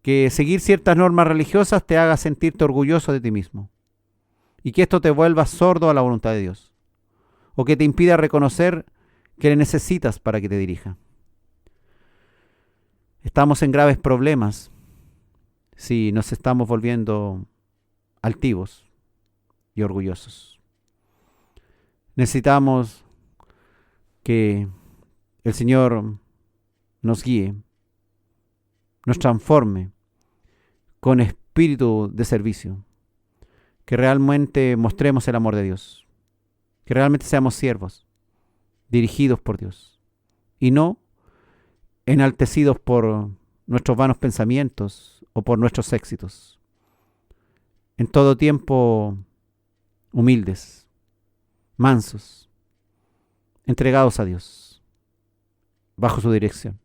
Que seguir ciertas normas religiosas te haga sentirte orgulloso de ti mismo. Y que esto te vuelva sordo a la voluntad de Dios. O que te impida reconocer que le necesitas para que te dirija. Estamos en graves problemas si nos estamos volviendo altivos y orgullosos. Necesitamos que el Señor nos guíe, nos transforme con espíritu de servicio, que realmente mostremos el amor de Dios, que realmente seamos siervos, dirigidos por Dios, y no enaltecidos por nuestros vanos pensamientos o por nuestros éxitos. En todo tiempo, humildes, mansos, entregados a Dios, bajo su dirección.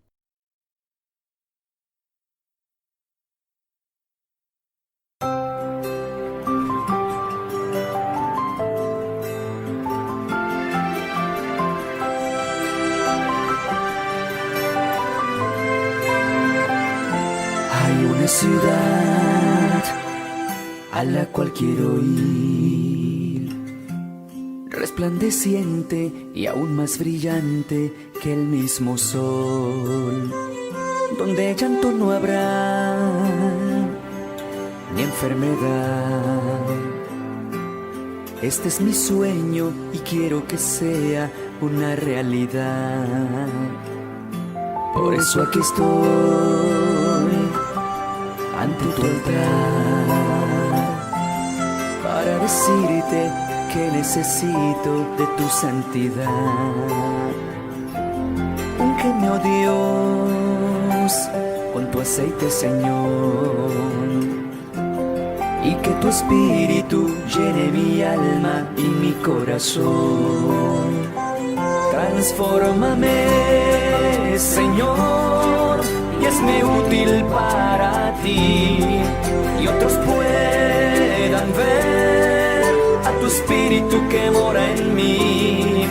Hay una ciudad a la cual quiero ir, resplandeciente y aún más brillante que el mismo sol, donde llanto no habrá ni enfermedad. Este es mi sueño y quiero que sea una realidad. Por eso aquí estoy ante tu altar, para decirte que necesito de tu santidad. Úngeme, oh Dios, con tu aceite, Señor, y que tu espíritu llene mi alma y mi corazón. Transfórmame, Señor, y hazme útil para ti, y otros puedan ver a tu espíritu que mora en mí, y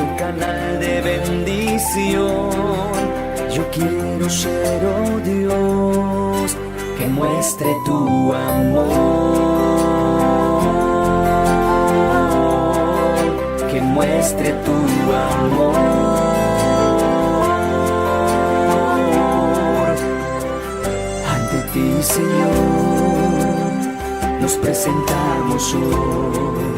un canal de bendición. Yo quiero ser, oh Dios, que muestre tu amor, que muestre tu amor. Ante ti, Señor, nos presentamos hoy,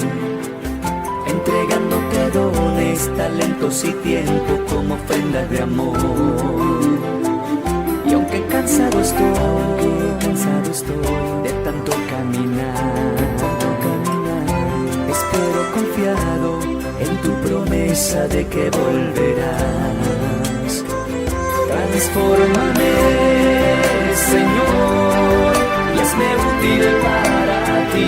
entregándote dones, talentos y tiempo como ofrenda de amor. Y aunque cansado estoy de tanto caminar, espero confiado en tu promesa de que volverás. Transfórmame, Señor, y hazme útil para ti,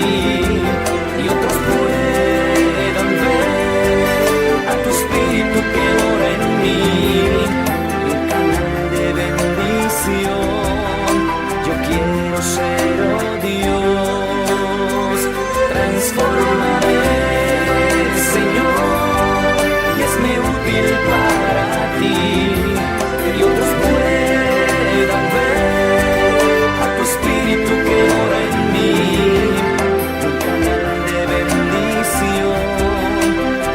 y otros puedan ver a tu espíritu que mora en mí, y un canal de bendición. Yo quiero ser, oh Dios, transfórmame, Señor, y hazme útil para ti, y otros puedan ver a tu espíritu que mora en mí, un canal de bendición.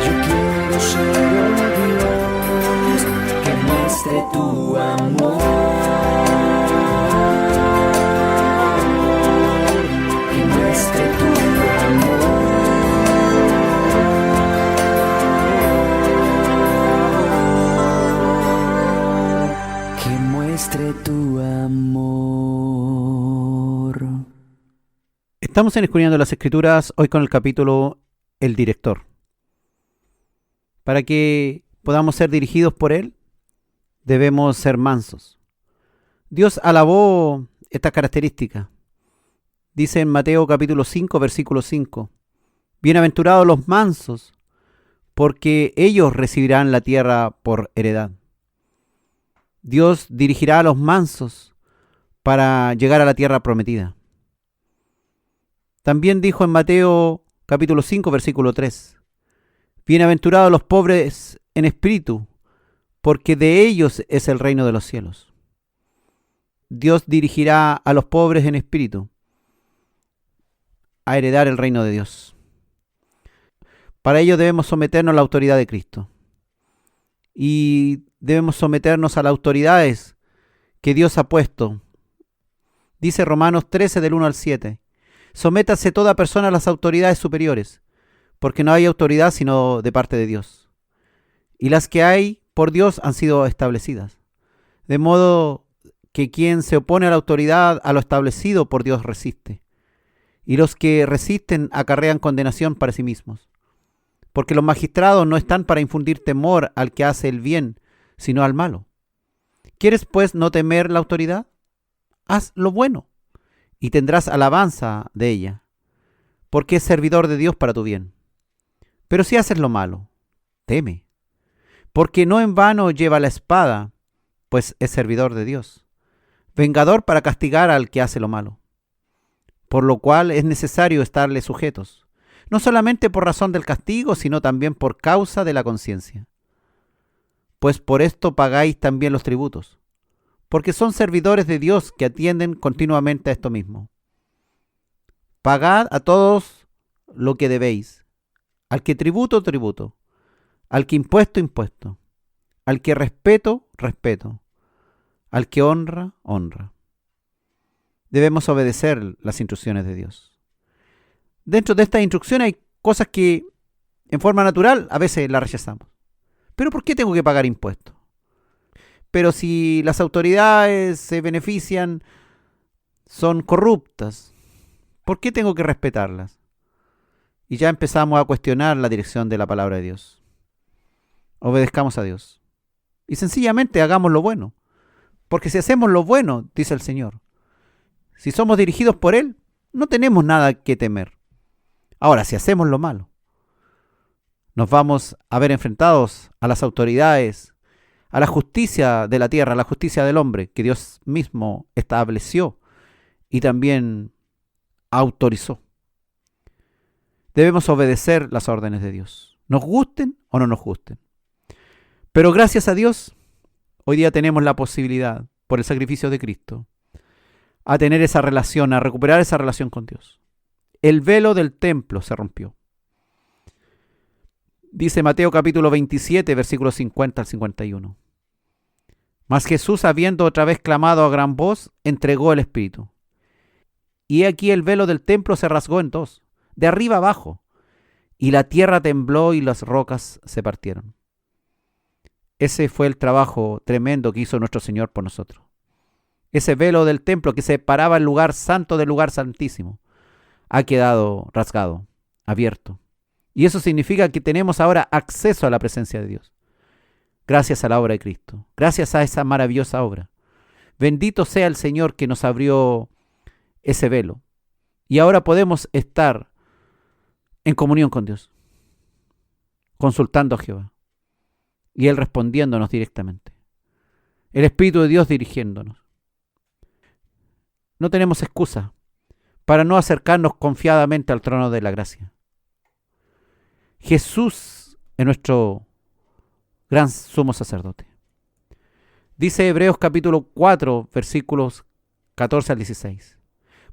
Yo quiero ser, oh Dios, que muestre tu amor, que muestre tu amor, que muestre tu amor. Estamos en Escudriñando las Escrituras, hoy con el capítulo El Director. Para que podamos ser dirigidos por Él, debemos ser mansos. Dios alabó esta característica. Dice en Mateo capítulo 5, versículo 5, bienaventurados los mansos, porque ellos recibirán la tierra por heredad. Dios dirigirá a los mansos para llegar a la tierra prometida. También dijo en Mateo capítulo 5, versículo 3, bienaventurados los pobres en espíritu, porque de ellos es el reino de los cielos. Dios dirigirá a los pobres en espíritu a heredar el reino de Dios. Para ello debemos someternos a la autoridad de Cristo. Y debemos someternos a las autoridades que Dios ha puesto. Dice Romanos 13 del 1 al 7. Sométase toda persona a las autoridades superiores, porque no hay autoridad sino de parte de Dios. Y las que hay por Dios han sido establecidas. De modo que quien se opone a la autoridad, a lo establecido por Dios resiste. Y los que resisten acarrean condenación para sí mismos. Porque los magistrados no están para infundir temor al que hace el bien, sino al malo. ¿Quieres pues no temer la autoridad? Haz lo bueno, y tendrás alabanza de ella, porque es servidor de Dios para tu bien. Pero si haces lo malo, teme, porque no en vano lleva la espada, pues es servidor de Dios, vengador para castigar al que hace lo malo. Por lo cual es necesario estarle sujetos, no solamente por razón del castigo, sino también por causa de la conciencia. Pues por esto pagáis también los tributos, porque son servidores de Dios que atienden continuamente a esto mismo. Pagad a todos lo que debéis, Al que tributo, tributo. Al que impuesto, impuesto. Al que respeto, respeto. Al que honra, honra. Debemos obedecer las instrucciones de Dios. Dentro de estas instrucciones hay cosas que en forma natural a veces las rechazamos. ¿Pero por qué tengo que pagar impuestos? Pero si las autoridades se benefician, son corruptas, ¿por qué tengo que respetarlas? Y ya empezamos a cuestionar la dirección de la palabra de Dios. Obedezcamos a Dios. Y sencillamente hagamos lo bueno. Porque si hacemos lo bueno, dice el Señor, si somos dirigidos por Él, no tenemos nada que temer. Ahora, si hacemos lo malo, nos vamos a ver enfrentados a las autoridades, a la justicia de la tierra, a la justicia del hombre, que Dios mismo estableció y también autorizó. Debemos obedecer las órdenes de Dios, nos gusten o no nos gusten. Pero gracias a Dios, hoy día tenemos la posibilidad, por el sacrificio de Cristo, a tener esa relación, a recuperar esa relación con Dios. El velo del templo se rompió. Dice Mateo capítulo 27, versículos 50 al 51. Mas Jesús, habiendo otra vez clamado a gran voz, entregó el Espíritu. Y he aquí el velo del templo se rasgó en dos, de arriba abajo, y la tierra tembló y las rocas se partieron. Ese fue el trabajo tremendo que hizo nuestro Señor por nosotros. Ese velo del templo que separaba el lugar santo del lugar santísimo ha quedado rasgado, abierto. Y eso significa que tenemos ahora acceso a la presencia de Dios. Gracias a la obra de Cristo. Gracias a esa maravillosa obra. Bendito sea el Señor que nos abrió ese velo. Y ahora podemos estar en comunión con Dios, consultando a Jehová. Y Él respondiéndonos directamente. El Espíritu de Dios dirigiéndonos. No tenemos excusa para no acercarnos confiadamente al trono de la gracia. Jesús es nuestro gran sumo sacerdote. Dice Hebreos capítulo 4, versículos 14 al 16.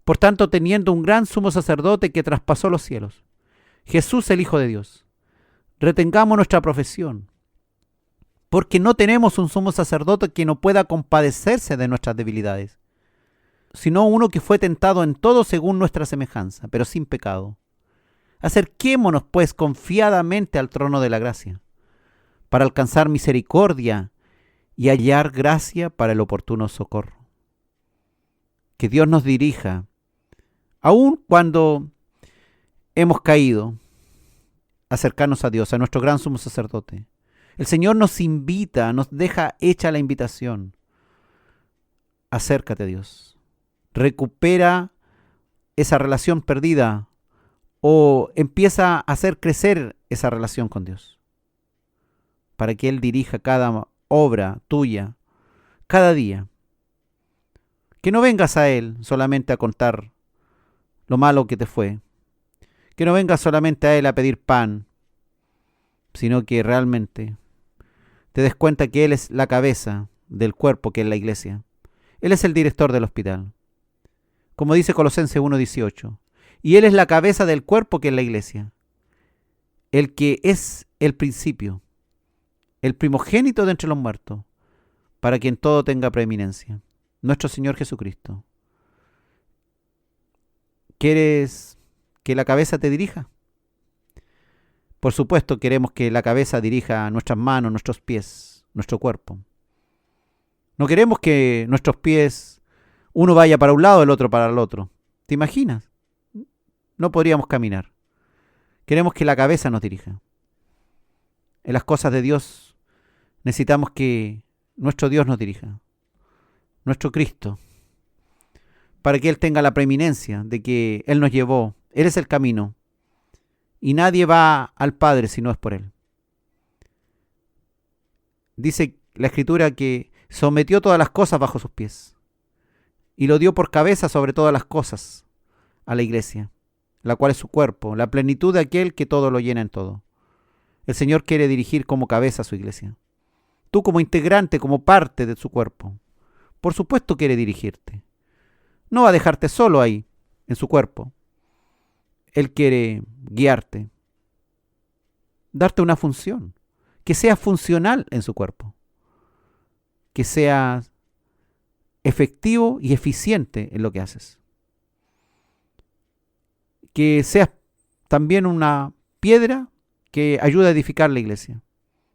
Por tanto, teniendo un gran sumo sacerdote que traspasó los cielos, Jesús el Hijo de Dios, retengamos nuestra profesión, porque no tenemos un sumo sacerdote que no pueda compadecerse de nuestras debilidades, sino uno que fue tentado en todo según nuestra semejanza, pero sin pecado. Acerquémonos pues confiadamente al trono de la gracia, para alcanzar misericordia y hallar gracia para el oportuno socorro. Que Dios nos dirija, aun cuando hemos caído, acercarnos a Dios, a nuestro gran sumo sacerdote. El Señor nos invita, nos deja hecha la invitación. Acércate a Dios. Recupera esa relación perdida o empieza a hacer crecer esa relación con Dios, para que Él dirija cada obra tuya, cada día. Que no vengas a Él solamente a contar lo malo que te fue. Que no vengas solamente a Él a pedir pan, sino que realmente te des cuenta que Él es la cabeza del cuerpo que es la iglesia. Él es el director del hospital. Como dice Colosenses 1:18. Y Él es la cabeza del cuerpo que es la iglesia. El que es el principio, el primogénito de entre los muertos, para quien todo tenga preeminencia. Nuestro Señor Jesucristo. ¿Quieres que la cabeza te dirija? Por supuesto queremos que la cabeza dirija nuestras manos, nuestros pies, nuestro cuerpo. No queremos que nuestros pies, uno vaya para un lado, el otro para el otro. ¿Te imaginas? No podríamos caminar. Queremos que la cabeza nos dirija. En las cosas de Dios necesitamos que nuestro Dios nos dirija. Nuestro Cristo. Para que Él tenga la preeminencia de que Él nos llevó. Él es el camino. Y nadie va al Padre si no es por Él. Dice la Escritura que sometió todas las cosas bajo sus pies. Y lo dio por cabeza sobre todas las cosas a la iglesia, la cual es su cuerpo, la plenitud de aquel que todo lo llena en todo. El Señor quiere dirigir como cabeza a su iglesia. Tú como integrante, como parte de su cuerpo, por supuesto quiere dirigirte. No va a dejarte solo ahí, en su cuerpo. Él quiere guiarte. darte una función, que sea funcional en su cuerpo, que sea efectivo y eficiente en lo que haces, que seas también una piedra que ayuda a edificar la iglesia,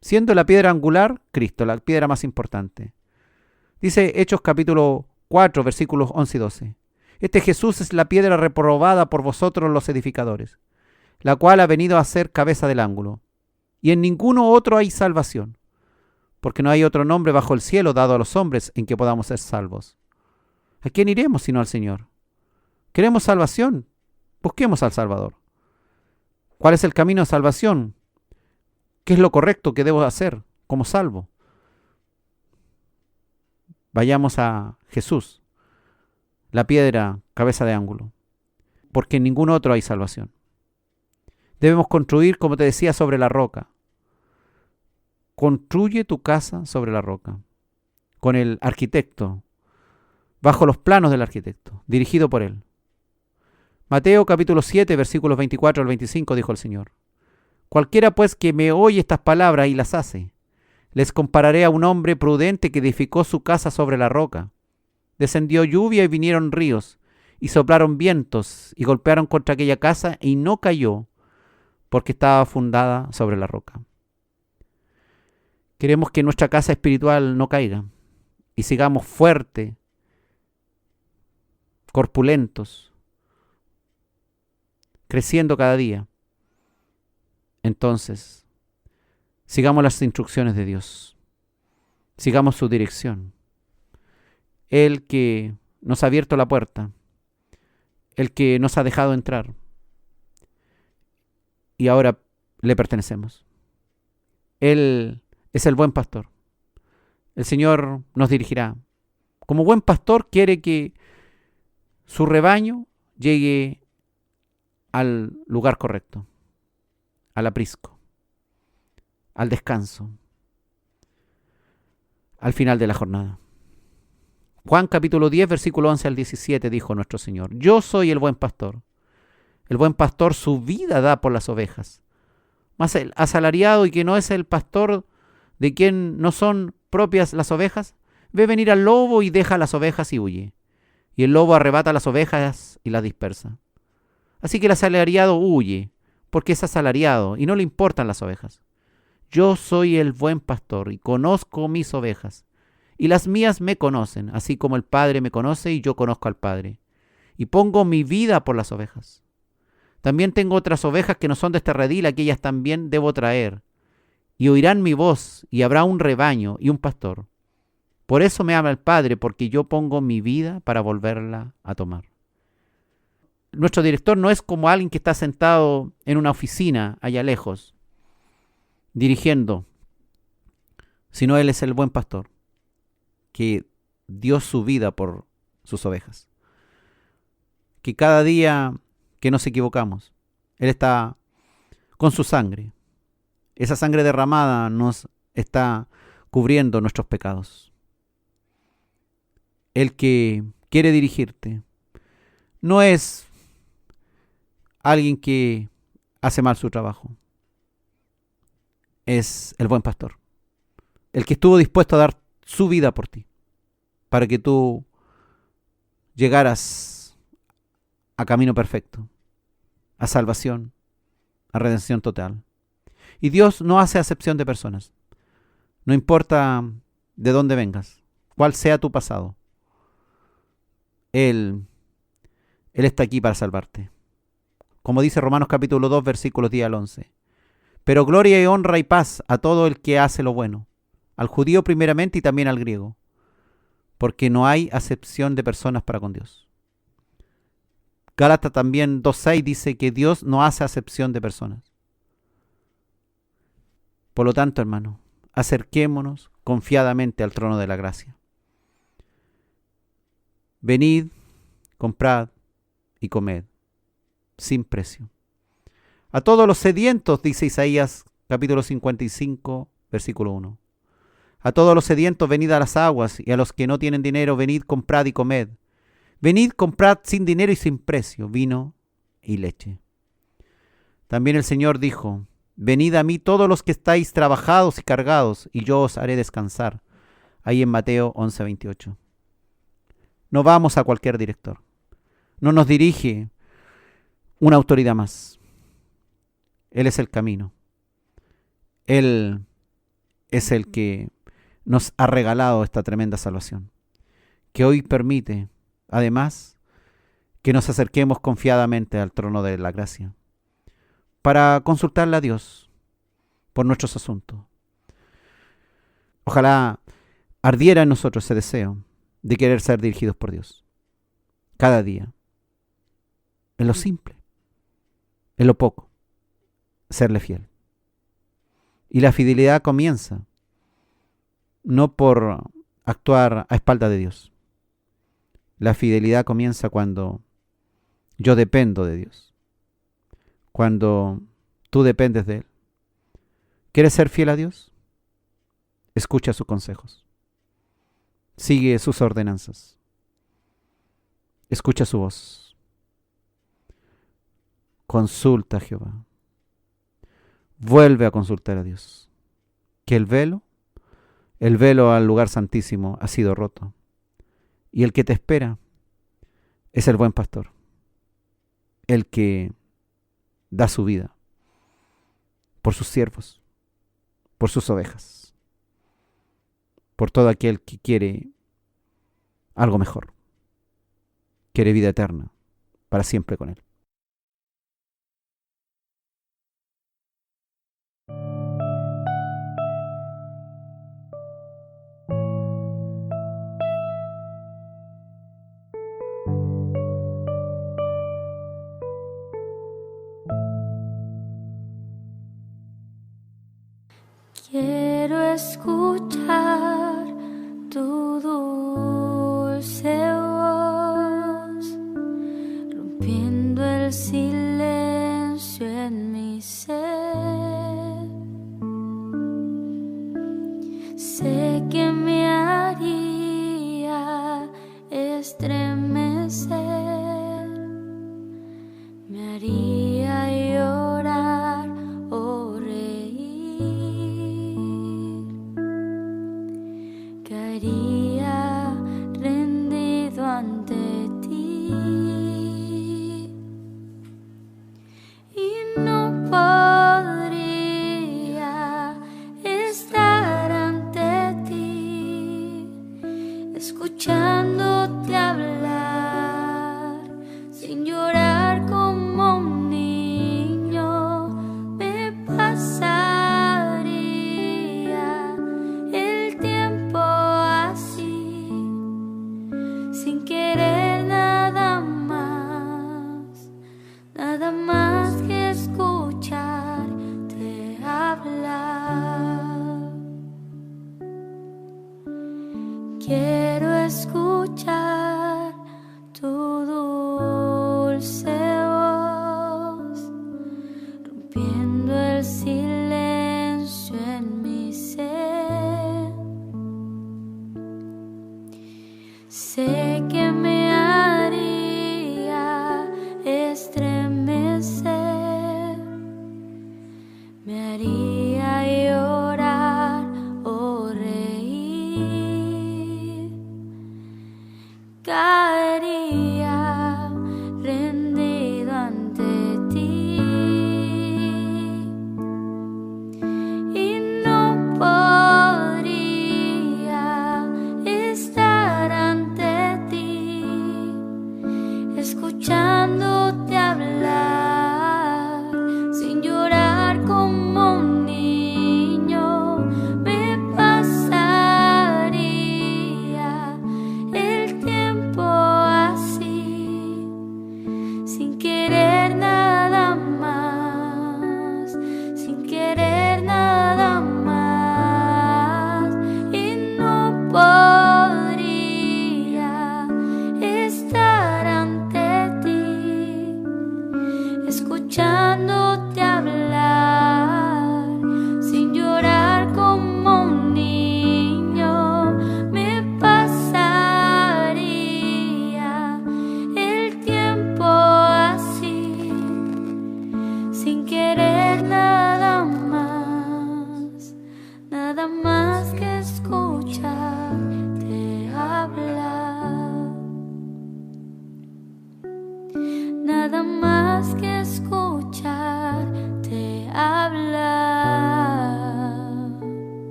siendo la piedra angular Cristo, la piedra más importante. Dice Hechos capítulo 4, versículos 11 y 12. Este Jesús es la piedra reprobada por vosotros los edificadores, la cual ha venido a ser cabeza del ángulo. Y en ninguno otro hay salvación, porque no hay otro nombre bajo el cielo dado a los hombres en que podamos ser salvos. ¿A quién iremos sino al Señor? ¿Queremos salvación? Busquemos al Salvador. ¿Cuál es el camino de salvación? ¿Qué es lo correcto que debo hacer como salvo? Vayamos a Jesús, la piedra cabeza de ángulo, porque en ningún otro hay salvación. Debemos construir, como te decía, sobre la roca. Construye tu casa sobre la roca, con el arquitecto, bajo los planos del arquitecto, dirigido por él. Mateo capítulo 7, versículos 24 al 25, dijo el Señor: Cualquiera pues que me oye estas palabras y las hace, les compararé a un hombre prudente que edificó su casa sobre la roca. Descendió lluvia y vinieron ríos, y soplaron vientos, y golpearon contra aquella casa, y no cayó, porque estaba fundada sobre la roca. Queremos que nuestra casa espiritual no caiga, y sigamos fuertes, corpulentos, creciendo cada día. Entonces, sigamos las instrucciones de Dios. Sigamos su dirección. Él que nos ha abierto la puerta. El que nos ha dejado entrar. Y ahora le pertenecemos. Él es el buen pastor. El Señor nos dirigirá. Como buen pastor quiere que su rebaño llegue al lugar correcto, al aprisco, al descanso, al final de la jornada. Juan capítulo 10, versículo 11 al 17 dijo nuestro Señor: Yo soy el buen pastor. El buen pastor su vida da por las ovejas. Mas el asalariado, y que no es el pastor de quien no son propias las ovejas, ve venir al lobo y deja las ovejas y huye. Y el lobo arrebata las ovejas y las dispersa. Así que el asalariado huye, porque es asalariado y no le importan las ovejas. Yo soy el buen pastor y conozco mis ovejas, y las mías me conocen, así como el Padre me conoce y yo conozco al Padre, y pongo mi vida por las ovejas. También tengo otras ovejas que no son de este redil, aquellas también debo traer, y oirán mi voz, y habrá un rebaño y un pastor. Por eso me ama el Padre, porque yo pongo mi vida para volverla a tomar. Nuestro director no es como alguien que está sentado en una oficina allá lejos, dirigiendo, sino Él es el buen pastor, que dio su vida por sus ovejas. Que cada día que nos equivocamos, Él está con su sangre. Esa sangre derramada nos está cubriendo nuestros pecados. El que quiere dirigirte no es alguien que hace mal su trabajo. Es el buen pastor. El que estuvo dispuesto a dar su vida por ti, para que tú llegaras a camino perfecto, a salvación, a redención total. Y Dios no hace acepción de personas. No importa de dónde vengas, cuál sea tu pasado. Él está aquí para salvarte. Como dice Romanos capítulo 2, versículos 10 al 11. Pero gloria y honra y paz a todo el que hace lo bueno, al judío primeramente y también al griego, porque no hay acepción de personas para con Dios. Gálatas también 2:6 dice que Dios no hace acepción de personas. Por lo tanto, hermano, acerquémonos confiadamente al trono de la gracia. Venid, comprad y comed, sin precio. A todos los sedientos, dice Isaías capítulo 55, versículo 1. A todos los sedientos venid a las aguas, y a los que no tienen dinero venid, comprad y comed. Venid, comprad sin dinero y sin precio, vino y leche. También el Señor dijo: venid a mí todos los que estáis trabajados y cargados, y yo os haré descansar. Ahí en Mateo 11:28. No vamos a cualquier director. No nos dirige una autoridad más. Él es el camino. Él es el que nos ha regalado esta tremenda salvación, que hoy permite, además, que nos acerquemos confiadamente al trono de la gracia para consultarle a Dios por nuestros asuntos. Ojalá ardiera en nosotros ese deseo de querer ser dirigidos por Dios cada día, en lo simple, en lo poco, serle fiel. Y la fidelidad comienza no por actuar a espaldas de Dios. La fidelidad comienza cuando yo dependo de Dios, cuando tú dependes de Él. ¿Quieres ser fiel a Dios? Escucha sus consejos. Sigue sus ordenanzas. Escucha su voz. Consulta a Jehová. Vuelve a consultar a Dios. Que el velo al lugar santísimo ha sido roto. Y el que te espera es el buen pastor. El que da su vida por sus siervos, por sus ovejas, por todo aquel que quiere algo mejor, quiere vida eterna para siempre con Él. Quiero escuchar tu dulce voz, rompiendo el silencio en mi ser. Sé que me haría estremecer, me haría llorar o reír. Caería rendido ante ti y no podría estar ante ti, escuchándote hablar sin llorar como un niño. Me pasaría el tiempo así, sin querer nada más que escucharte hablar. Quiero escuchar tu dulce voz, rompiendo el silencio en mi ser. Sé que me